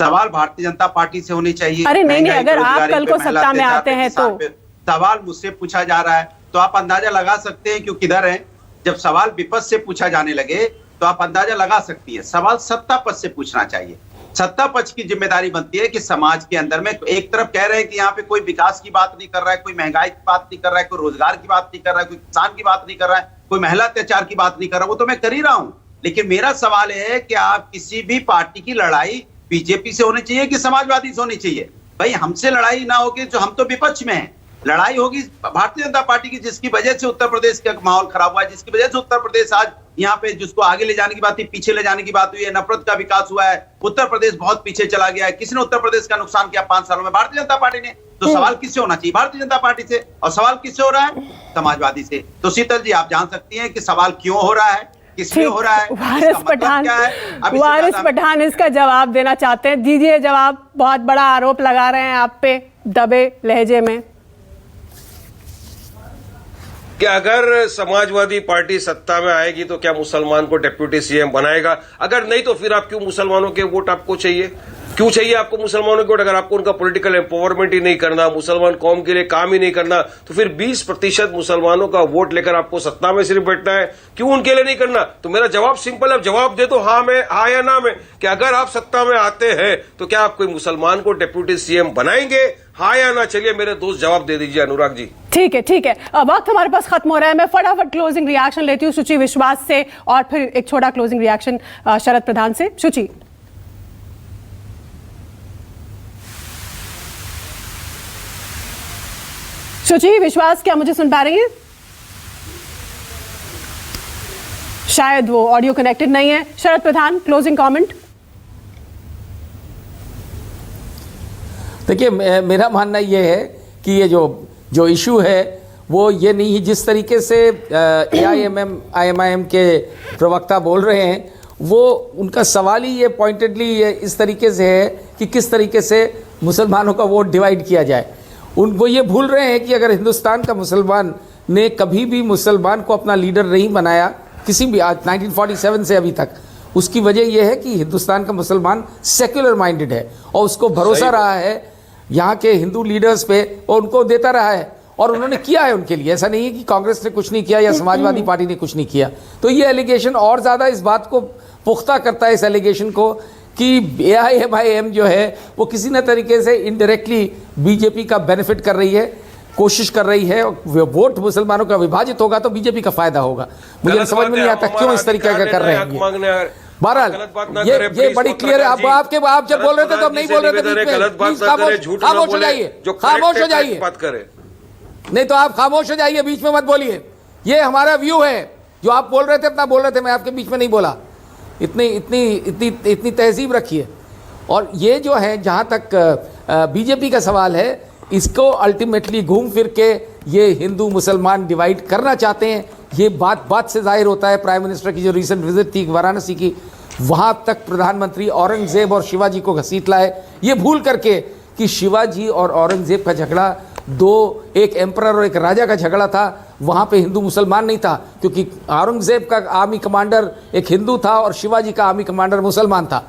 सवाल भारतीय जनता पार्टी से होनी चाहिए। अरे नहीं, अगर आप कल को सत्ता में आते हैं तो सवाल मुझसे पूछा जा रहा है, तो आप अंदाजा लगा सकते हैं क्यों किधर है। जब सवाल विपक्ष से पूछा जाने लगे तो आप अंदाजा लगा सकती है, सवाल सत्ता पक्ष से पूछना चाहिए। सत्ता पक्ष की जिम्मेदारी बनती है कि समाज के अंदर में एक तरफ कह रहे हैं कि यहाँ पे कोई विकास की बात नहीं कर रहा है, कोई महंगाई की बात नहीं कर रहा है, कोई रोजगार की बात नहीं कर रहा है, कोई किसान की बात नहीं कर रहा है, कोई महिला अत्याचार की बात नहीं कर रहा, वो तो मैं कर ही रहा हूं। लेकिन मेरा सवाल है कि आप किसी भी पार्टी की लड़ाई बीजेपी से होनी चाहिए कि समाजवादी से होनी चाहिए? भाई हमसे लड़ाई ना होगी, जो हम तो विपक्ष में हैं, लड़ाई होगी भारतीय जनता पार्टी की, जिसकी वजह से उत्तर प्रदेश का माहौल खराब हुआ है, जिसकी वजह से उत्तर प्रदेश आज यहाँ पे जिसको आगे ले जाने की बात थी पीछे ले जाने की बात हुई है, नफरत का विकास हुआ है, उत्तर प्रदेश बहुत पीछे चला गया है। किसने उत्तर प्रदेश का नुकसान किया 5 सालों में? भारतीय जनता पार्टी ने। तो सवाल किससे होना चाहिए? भारतीय जनता पार्टी से। और सवाल किससे हो रहा है? समाजवादी से। तो शीतल जी, आप जान सकती हैं कि सवाल क्यों हो रहा है, किसलिए हो रहा है, वारिस पठान इसका जवाब देना चाहते हैं, दीजिए जवाब। बहुत बड़ा आरोप लगा रहे हैं आप पे दबे लहजे में कि अगर समाजवादी पार्टी सत्ता में आएगी तो क्या मुसलमान को डिप्टी सीएम बनाएगा? अगर नहीं तो फिर आप क्यों मुसलमानों के वोट आपको चाहिए? क्यों चाहिए आपको मुसलमानों के वोट? अगर आपको उनका पॉलिटिकल एम्पावरमेंट ही नहीं करना, मुसलमान कौम के लिए काम ही नहीं करना, तो फिर 20% मुसलमानों का वोट लेकर आपको सत्ता में सिर्फ बैठना है, क्यों उनके लिए नहीं करना? तो मेरा जवाब सिंपल है, जवाब दे दो हाँ या ना में, कि अगर आप सत्ता में आते हैं तो क्या आप कोई मुसलमान को डिप्टी सीएम बनाएंगे, हाँ या ना? चलिए मेरे दोस्त जवाब दे दीजिए अनुराग जी। ठीक है। वक्त हमारे पास खत्म हो रहा है, मैं फटाफट क्लोजिंग रिएक्शन लेती हूँ शुचि विश्वास से, और फिर एक छोटा क्लोजिंग रिएक्शन शरद प्रधान से। शुचि विश्वास, क्या मुझे सुन पा रही हैं? शायद वो ऑडियो कनेक्टेड नहीं है। शरद प्रधान, क्लोजिंग कमेंट। देखिए, मेरा मानना ये है कि ये जो इशू है वो ये नहीं है, जिस तरीके से IMIM के प्रवक्ता बोल रहे हैं, वो उनका सवाल ही ये पॉइंटेडली इस तरीके से है कि किस तरीके से मुसलमानों का वोट डिवाइड किया जाए। उनको ये भूल रहे हैं कि अगर हिंदुस्तान का मुसलमान ने कभी भी मुसलमान को अपना लीडर नहीं बनाया, किसी भी आज 1947 से अभी तक, उसकी वजह यह है कि हिंदुस्तान का मुसलमान सेक्युलर माइंडेड है, और उसको भरोसा रहा है यहाँ के हिंदू लीडर्स पे, और उनको देता रहा है, और उन्होंने किया है उनके लिए। ऐसा नहीं है कि कांग्रेस ने कुछ नहीं किया या समाजवादी पार्टी ने कुछ नहीं किया। तो ये एलिगेशन और ज़्यादा इस बात को पुख्ता करता है, इस एलिगेशन को, कि AIMIM जो है वो किसी न तरीके से इनडायरेक्टली बीजेपी का बेनिफिट कर रही है, कोशिश कर रही है। वोट मुसलमानों का विभाजित होगा तो बीजेपी का फायदा होगा। मुझे समझ में नहीं आता क्यों इस तरीके का कर रहे हैं। बहरहाल गलत बात ना ये करें, प्लीज, बड़ी क्लियर है। अब आप जब बोल रहे थे तो अब नहीं बोल रहे थे बीच में। गलत बात प्लीज ना करें, झूठ ना खामोश हो बोले, जाइए, जो खामोश हो जाइए, बात करें। नहीं तो आप खामोश हो जाइए, बीच में मत बोलिए। ये हमारा व्यू है, जो आप बोल रहे थे अपना बोल रहे थे, मैं आपके बीच में नहीं बोला। इतनी इतनी इतनी इतनी तहजीब रखिए। और ये जो है, जहाँ तक बीजेपी का सवाल है, इसको अल्टीमेटली घूम फिर के ये हिंदू मुसलमान डिवाइड करना चाहते हैं। ये बात से जाहिर होता है। प्राइम मिनिस्टर की जो रिसेंट विजिट थी वाराणसी की, वहाँ तक प्रधानमंत्री औरंगजेब और शिवाजी को घसीट लाए, ये भूल करके कि शिवाजी और औरंगजेब का झगड़ा एक एम्परर और एक राजा का झगड़ा था। वहाँ पे हिंदू मुसलमान नहीं था, क्योंकि औरंगजेब का आर्मी कमांडर एक हिंदू था और शिवाजी का आर्मी कमांडर मुसलमान था।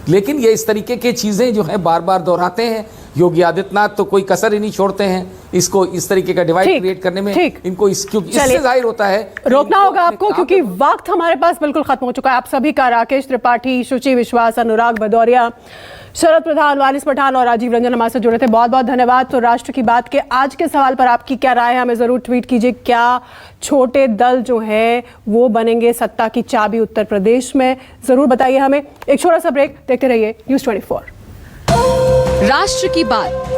लेकिन ये इस तरीके की चीज़ें जो हैं बार बार दोहराते हैं। योगी आदित्यनाथ तो कोई कसर ही नहीं छोड़ते हैं इसको इस तरीके का डिवाइड क्रिएट करने में। इनको क्योंकि इससे जाहिर होता है रोकना होगा आपको, क्योंकि वक्त हमारे पास बिल्कुल खत्म हो चुका है। आप सभी का, राकेश त्रिपाठी, शुचि विश्वास, अनुराग भदौरिया, शरद प्रधान, वारिस पठान और राजीव रंजन हमारे साथ जुड़े थे। बहुत बहुत धन्यवाद। तो राष्ट्र की बात के आज के सवाल पर आपकी क्या राय है, हमें जरूर ट्वीट कीजिए। क्या छोटे दल जो है वो बनेंगे सत्ता की चाबी उत्तर प्रदेश में? जरूर बताइए हमें। एक छोटा सा ब्रेक, देखते रहिए News 24। राष्ट्र की बात।